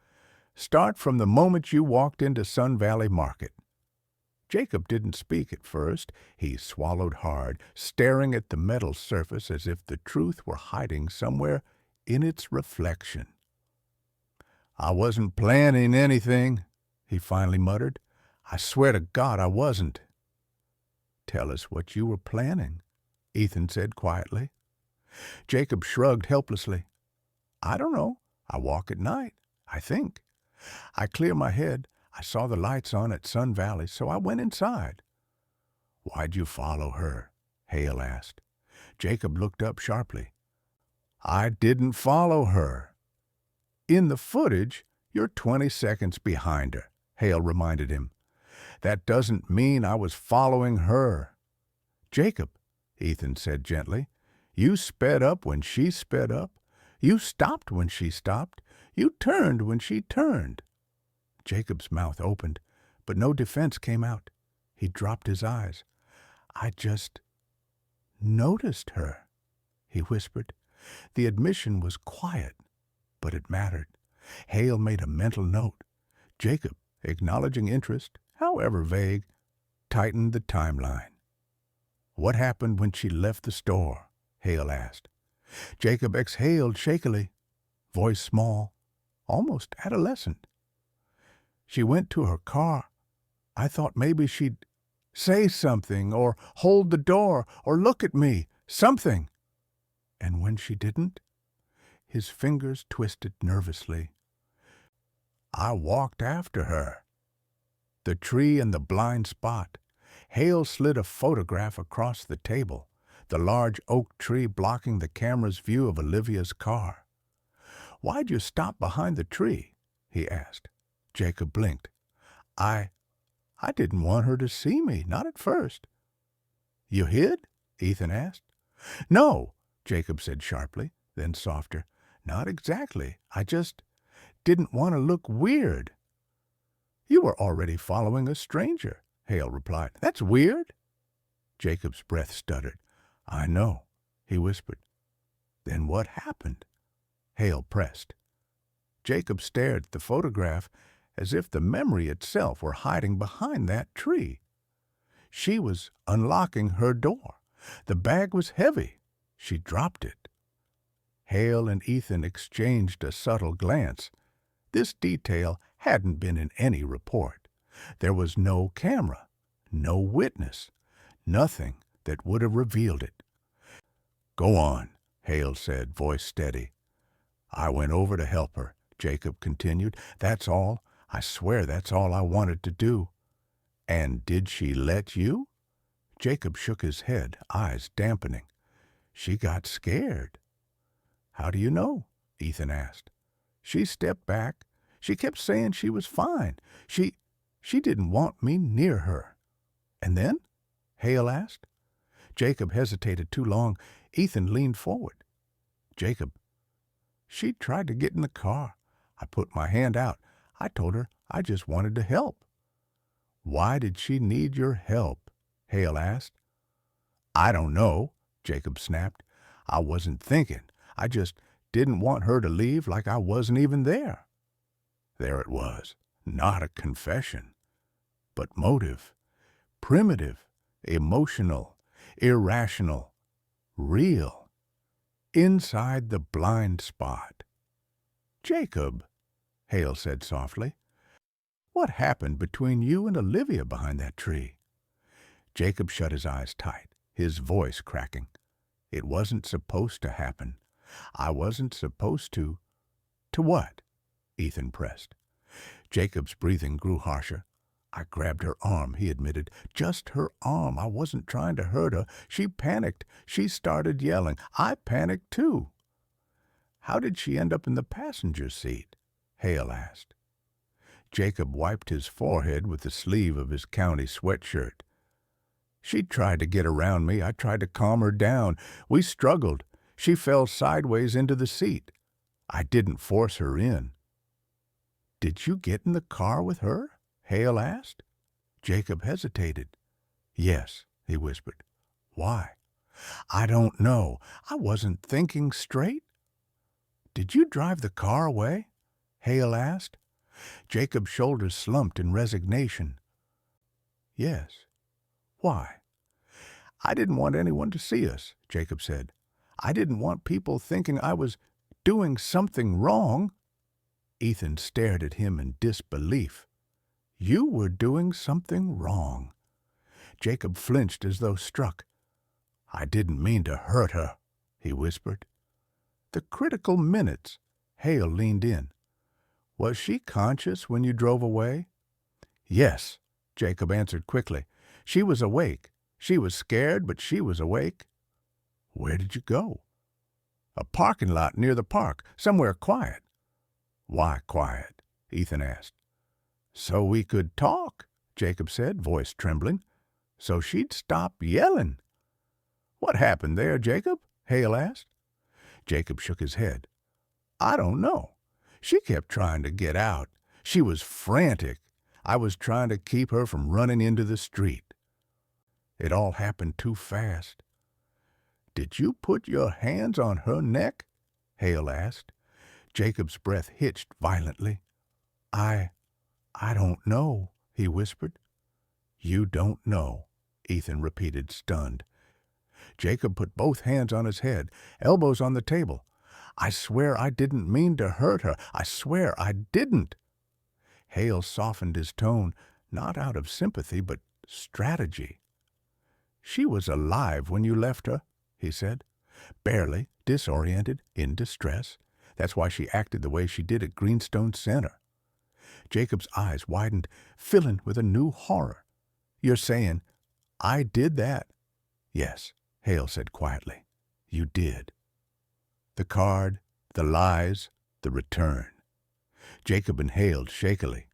"Start from the moment you walked into Sun Valley Market." Jacob didn't speak at first. He swallowed hard, staring at the metal surface as if the truth were hiding somewhere in its reflection. "I wasn't planning anything," he finally muttered. "I swear to God I wasn't." "Tell us what you were planning," Ethan said quietly. Jacob shrugged helplessly. "I don't know. I walk at night, I think. I clear my head. I saw the lights on at Sun Valley, so I went inside." "Why'd you follow her?" Hale asked. Jacob looked up sharply. "I didn't follow her." "In the footage, you're 20 seconds behind her," Hale reminded him. "That doesn't mean I was following her." "Jacob," Ethan said gently, "you sped up when she sped up. You stopped when she stopped. You turned when she turned." Jacob's mouth opened, but no defense came out. He dropped his eyes. "I just noticed her," he whispered. The admission was quiet, but it mattered. Hale made a mental note. Jacob, acknowledging interest, however vague, tightened the timeline. "What happened when she left the store?" Hale asked. Jacob exhaled shakily, voice small, almost adolescent. "She went to her car. I thought maybe she'd say something, or hold the door, or look at me, something. And when she didn't?" His fingers twisted nervously. I walked after her. The tree and the blind spot. Hale slid a photograph across the table, the large oak tree blocking the camera's view of Olivia's car. "Why'd you stop behind the tree?" he asked. Jacob blinked. I didn't want her to see me, not at first." "You hid?" Ethan asked. "No," Jacob said sharply, then softer. "Not exactly. I just didn't want to look weird." "You were already following a stranger," Hale replied. "That's weird." Jacob's breath stuttered. "I know," he whispered. "Then what happened?" Hale pressed. Jacob stared at the photograph as if the memory itself were hiding behind that tree. She was unlocking her door. The bag was heavy. She dropped it. Hale and Ethan exchanged a subtle glance. This detail hadn't been in any report. There was no camera, no witness, nothing that would have revealed it. "Go on," Hale said, voice steady. "I went over to help her," Jacob continued. "That's all. I swear that's all I wanted to do." "And did she let you?" Jacob shook his head, eyes dampening. "She got scared." "How do you know?" Ethan asked. "She stepped back. She kept saying she was fine. She didn't want me near her." "And then?" Hale asked. Jacob hesitated too long. Ethan leaned forward. "Jacob, she tried to get in the car. I put my hand out. I told her I just wanted to help." "Why did she need your help?" Hale asked. "I don't know," Jacob snapped. "I wasn't thinking. I just didn't want her to leave like I wasn't even there." There it was. Not a confession. But motive. Primitive. Emotional. Irrational. Real. Inside the blind spot. "Jacob," Hale said softly, "what happened between you and Olivia behind that tree?" Jacob shut his eyes tight, his voice cracking. "It wasn't supposed to happen. I wasn't supposed to—" "To what?" Ethan pressed. Jacob's breathing grew harsher. "I grabbed her arm," he admitted. "Just her arm. I wasn't trying to hurt her. She panicked. She started yelling. I panicked too." "How did she end up in the passenger seat?" Hale asked. Jacob wiped his forehead with the sleeve of his county sweatshirt. "She tried to get around me. I tried to calm her down. We struggled. She fell sideways into the seat. I didn't force her in." "Did you get in the car with her?" Hale asked. Jacob hesitated. "Yes," he whispered. "Why?" "I don't know. I wasn't thinking straight." "Did you drive the car away?" Hale asked. Jacob's shoulders slumped in resignation. "Yes." "Why?" "I didn't want anyone to see us," Jacob said. "I didn't want people thinking I was doing something wrong." Ethan stared at him in disbelief. "You were doing something wrong." Jacob flinched as though struck. "I didn't mean to hurt her," he whispered. The critical minutes. Hale leaned in. "Was she conscious when you drove away?" "Yes," Jacob answered quickly. "She was awake. She was scared, but she was awake." "Where did you go?" "A parking lot near the park, somewhere quiet." "Why quiet?" Ethan asked. "So we could talk," Jacob said, voice trembling. "So she'd stop yelling." "What happened there, Jacob?" Hale asked. Jacob shook his head. "I don't know. She kept trying to get out. She was frantic. I was trying to keep her from running into the street. It all happened too fast." "Did you put your hands on her neck?" Hale asked. Jacob's breath hitched violently. I don't know," he whispered. "You don't know," Ethan repeated, stunned. Jacob put both hands on his head, elbows on the table. "I swear I didn't mean to hurt her. I swear I didn't." Hale softened his tone, not out of sympathy, but strategy. "She was alive when you left her," he said. "Barely, disoriented, in distress. That's why she acted the way she did at Greenstone Center." Jacob's eyes widened, filling with a new horror. "You're saying I did that?" "Yes," Hale said quietly. "You did." The card, the lies, the return. Jacob inhaled shakily.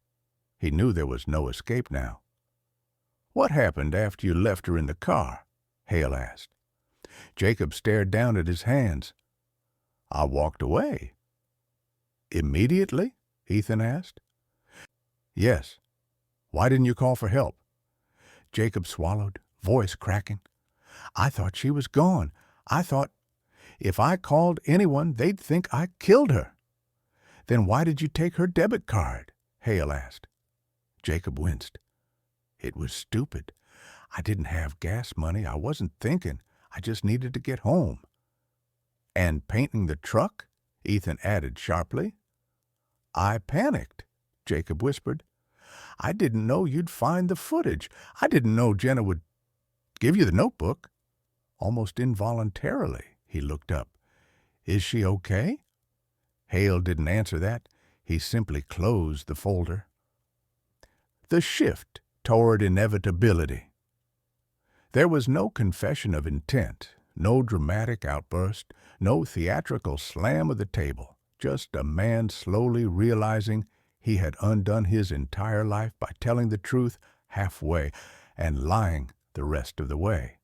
He knew there was no escape now. "What happened after you left her in the car?" Hale asked. Jacob stared down at his hands. "I walked away." "Immediately?" Ethan asked. "Yes. Why didn't you call for help?" Jacob swallowed, voice cracking. "I thought she was gone. I thought if I called anyone, they'd think I killed her." "Then why did you take her debit card?" Hale asked. Jacob winced. "It was stupid. I didn't have gas money. I wasn't thinking. I just needed to get home." "And painting the truck?" Ethan added sharply. "I panicked," Jacob whispered. "I didn't know you'd find the footage. I didn't know Jenna would give you the notebook." Almost involuntarily, he looked up. "Is she okay?" Hale didn't answer that. He simply closed the folder. The shift toward inevitability. There was no confession of intent, no dramatic outburst, no theatrical slam of the table, just a man slowly realizing he had undone his entire life by telling the truth halfway and lying the rest of the way.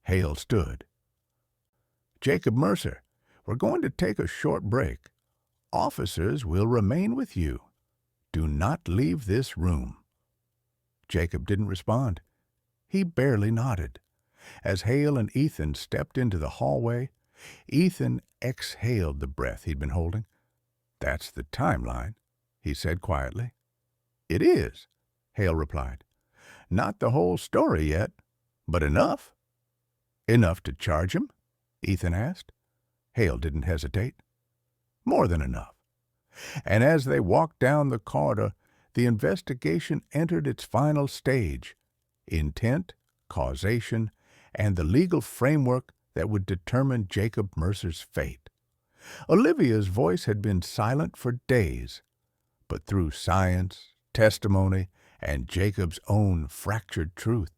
Hale stood. "Jacob Mercer, we're going to take a short break. Officers will remain with you. Do not leave this room." Jacob didn't respond. He barely nodded. As Hale and Ethan stepped into the hallway, Ethan exhaled the breath he'd been holding. "That's the timeline," he said quietly. "It is," Hale replied. "Not the whole story yet, but enough." "Enough to charge him?" Ethan asked. Hale didn't hesitate. "More than enough." And as they walked down the corridor, the investigation entered its final stage: intent, causation, and the legal framework that would determine Jacob Mercer's fate. Olivia's voice had been silent for days, but through science, testimony, and Jacob's own fractured truth,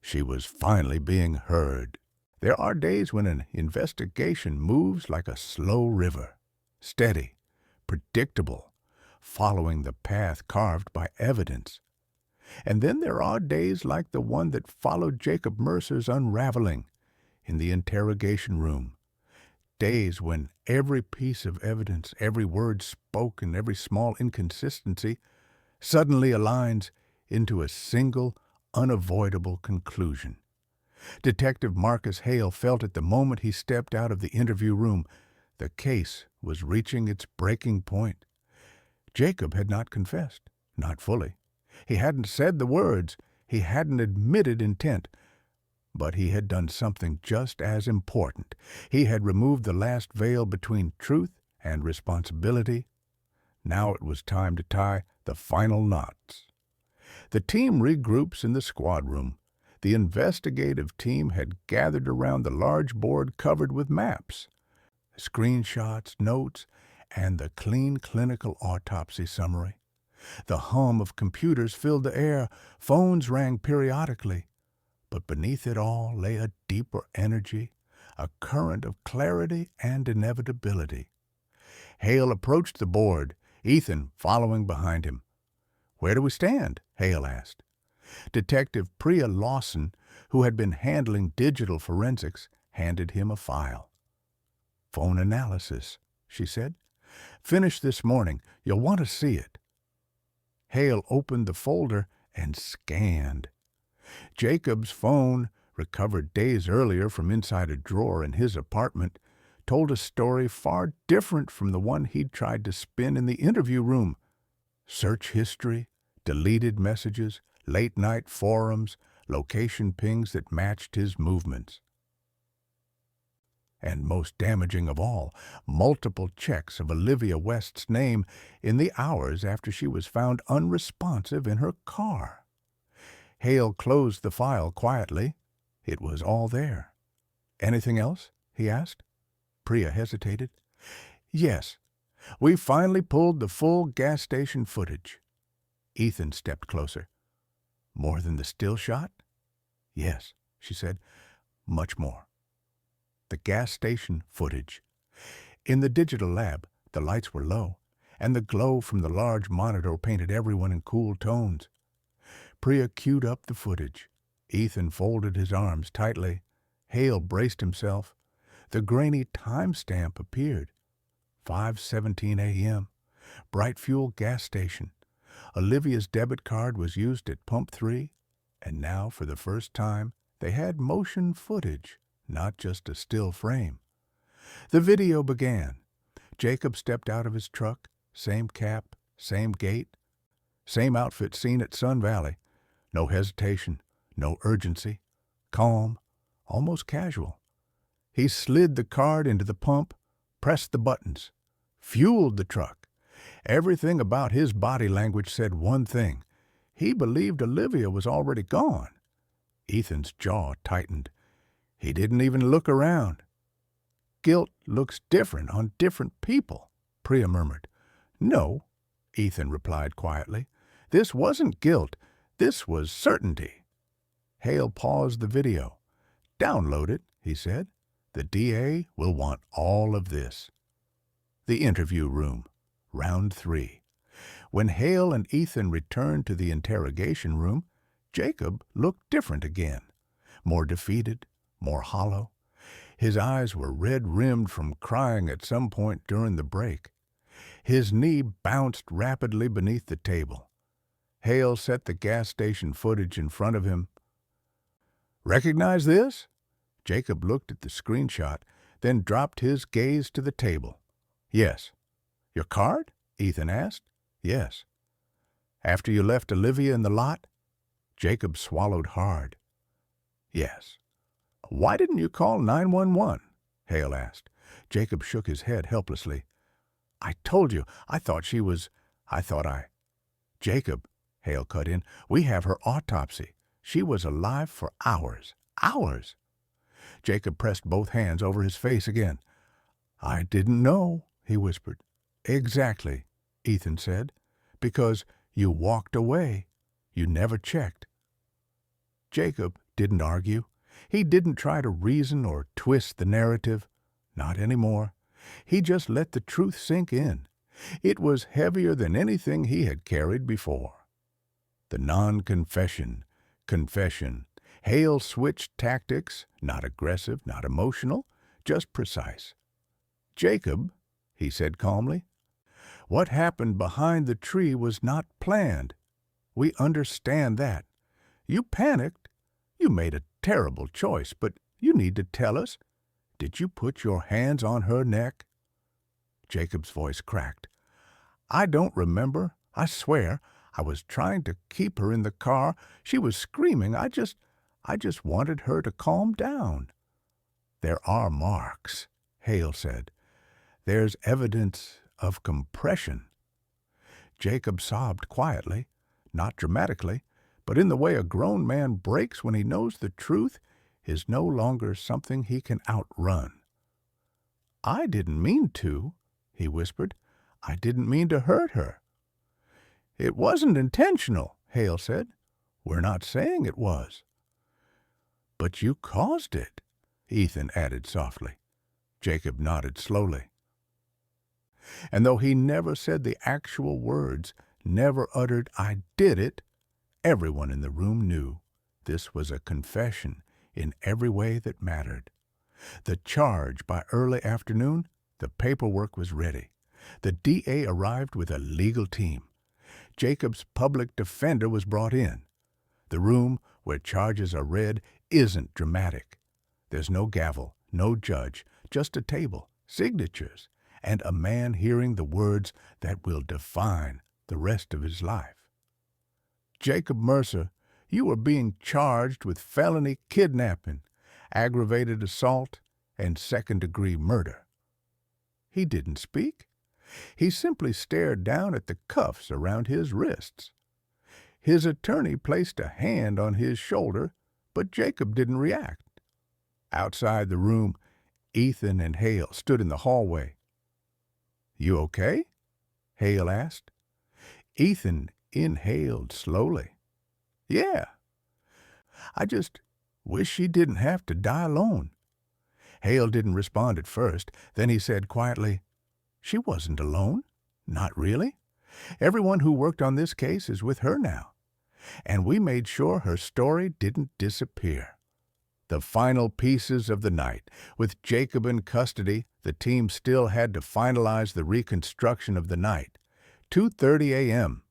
she was finally being heard. There are days when an investigation moves like a slow river, steady, predictable, following the path carved by evidence. And then there are days like the one that followed Jacob Mercer's unraveling in the interrogation room. Days when every piece of evidence, every word spoken, every small inconsistency suddenly aligns into a single, unavoidable conclusion. Detective Marcus Hale felt at the moment he stepped out of the interview room the case was reaching its breaking point. Jacob had not confessed, not fully. He hadn't said the words, he hadn't admitted intent, but he had done something just as important. He had removed the last veil between truth and responsibility. Now it was time to tie the final knots. The team regroups in the squad room. The investigative team had gathered around the large board covered with maps, screenshots, notes, and the clean clinical autopsy summary. The hum of computers filled the air. Phones rang periodically. But beneath it all lay a deeper energy, a current of clarity and inevitability. Hale approached the board, Ethan following behind him. "Where do we stand?" Hale asked. Detective Priya Lawson, who had been handling digital forensics, handed him a file. "Phone analysis," she said. "Finished this morning. You'll want to see it." Hale opened the folder and scanned. Jacob's phone, recovered days earlier from inside a drawer in his apartment, told a story far different from the one he'd tried to spin in the interview room. Search history, deleted messages, late-night forums, location pings that matched his movements. And most damaging of all, multiple checks of Olivia West's name in the hours after she was found unresponsive in her car. Hale closed the file quietly. It was all there. "Anything else?" he asked. Priya hesitated. "Yes. We finally pulled the full gas station footage. Ethan stepped closer. More than the still shot? Yes, she said. Much more. The gas station footage. In the digital lab, the lights were low, and the glow from the large monitor painted everyone in cool tones. Priya queued up the footage. Ethan folded his arms tightly. Hale braced himself. The grainy timestamp appeared. 5:17 a.m. Bright Fuel gas station. Olivia's debit card was used at pump 3, and now, for the first time, they had motion footage, not just a still frame. The video began. Jacob stepped out of his truck, same cap, same gait, same outfit seen at Sun Valley. No hesitation, no urgency, calm, almost casual. He slid the card into the pump, pressed the buttons, fueled the truck. Everything about his body language said one thing. He believed Olivia was already gone. Ethan's jaw tightened. He didn't even look around. Guilt looks different on different people, Priya murmured. No, Ethan replied quietly. This wasn't guilt. This was certainty. Hale paused the video. Download it, he said. The DA will want all of this. The interview room. Round 3. When Hale and Ethan returned to the interrogation room, Jacob looked different again. More defeated, more hollow. His eyes were red-rimmed from crying at some point during the break. His knee bounced rapidly beneath the table. Hale set the gas station footage in front of him. Recognize this? Jacob looked at the screenshot, then dropped his gaze to the table. Yes. Your card? Ethan asked. Yes. After you left Olivia in the lot? Jacob swallowed hard. Yes. Why didn't you call 911? Hale asked. Jacob shook his head helplessly. I told you, I thought Jacob, Hale cut in, we have her autopsy. She was alive for hours. Hours! Jacob pressed both hands over his face again. I didn't know, he whispered. Exactly, Ethan said, because you walked away. You never checked. Jacob didn't argue. He didn't try to reason or twist the narrative. Not anymore. He just let the truth sink in. It was heavier than anything he had carried before. The non-confession, confession. Hale switched tactics, not aggressive, not emotional, just precise. Jacob, he said calmly, what happened behind the tree was not planned. We understand that. You panicked. You made a terrible choice, but you need to tell us. Did you put your hands on her neck? Jacob's voice cracked. I don't remember. I swear. I was trying to keep her in the car. She was screaming. I just wanted her to calm down. There are marks, Hale said. There's evidence of compression. Jacob sobbed quietly, not dramatically, but in the way a grown man breaks when he knows the truth is no longer something he can outrun. I didn't mean to, he whispered. I didn't mean to hurt her. It wasn't intentional, Hale said. We're not saying it was. But you caused it, Ethan added softly. Jacob nodded slowly. And though he never said the actual words, never uttered, I did it, everyone in the room knew this was a confession in every way that mattered. The charge by early afternoon, the paperwork was ready. The DA arrived with a legal team. Jacob's public defender was brought in. The room where charges are read isn't dramatic. There's no gavel, no judge, just a table, signatures, and a man hearing the words that will define the rest of his life. Jacob Mercer, you are being charged with felony kidnapping, aggravated assault, and second-degree murder. He didn't speak. He simply stared down at the cuffs around his wrists. His attorney placed a hand on his shoulder, but Jacob didn't react. Outside the room, Ethan and Hale stood in the hallway. You okay? Hale asked. Ethan inhaled slowly. "Yeah, I just wish she didn't have to die alone." Hale didn't respond at first. Then he said quietly, "She wasn't alone. Not really. Everyone who worked on this case is with her now. And we made sure her story didn't disappear." The final pieces of the night. With Jacob in custody, the team still had to finalize the reconstruction of the night. 2:30 a.m.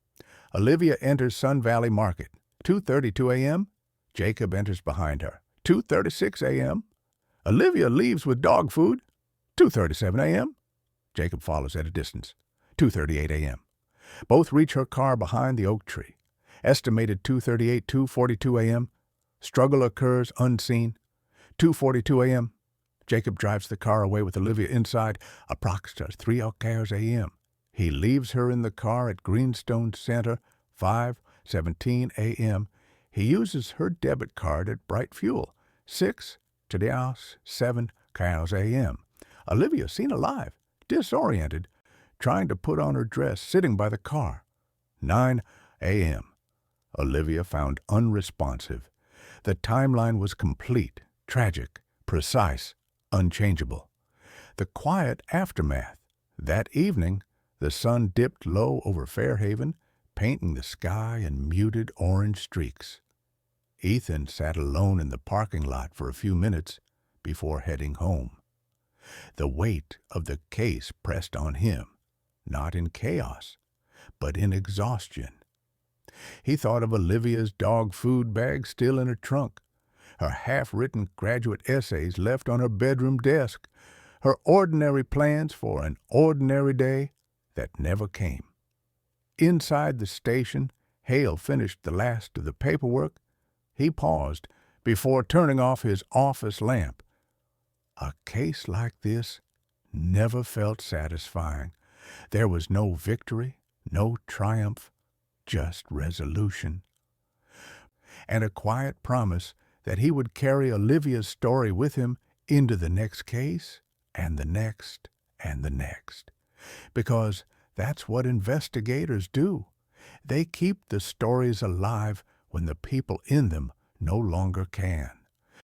Olivia enters Sun Valley Market. 2:32 a.m. Jacob enters behind her. 2:36 a.m. Olivia leaves with dog food. 2:37 a.m. Jacob follows at a distance. 2:38 a.m. Both reach her car behind the oak tree. Estimated 2:38, 2:42 a.m. Struggle occurs unseen. 2:42 a.m. Jacob drives the car away with Olivia inside. Approximately 3 a.m. He leaves her in the car at Greenstone Center. 5:17 a.m. He uses her debit card at Bright Fuel. 6 to the house. 7 a.m. Olivia seen alive, disoriented, trying to put on her dress, sitting by the car. 9 a.m. Olivia found unresponsive. The timeline was complete, tragic, precise, unchangeable. The quiet aftermath. That evening, the sun dipped low over Fairhaven, painting the sky in muted orange streaks. Ethan sat alone in the parking lot for a few minutes before heading home. The weight of the case pressed on him, not in chaos, but in exhaustion. He thought of Olivia's dog food bag still in her trunk, her half-written graduate essays left on her bedroom desk, her ordinary plans for an ordinary day that never came. Inside the station, Hale finished the last of the paperwork. He paused before turning off his office lamp. A case like this never felt satisfying. There was no victory, no triumph, just resolution. And a quiet promise that he would carry Olivia's story with him into the next case, and the next, and the next. Because that's what investigators do. They keep the stories alive when the people in them no longer can.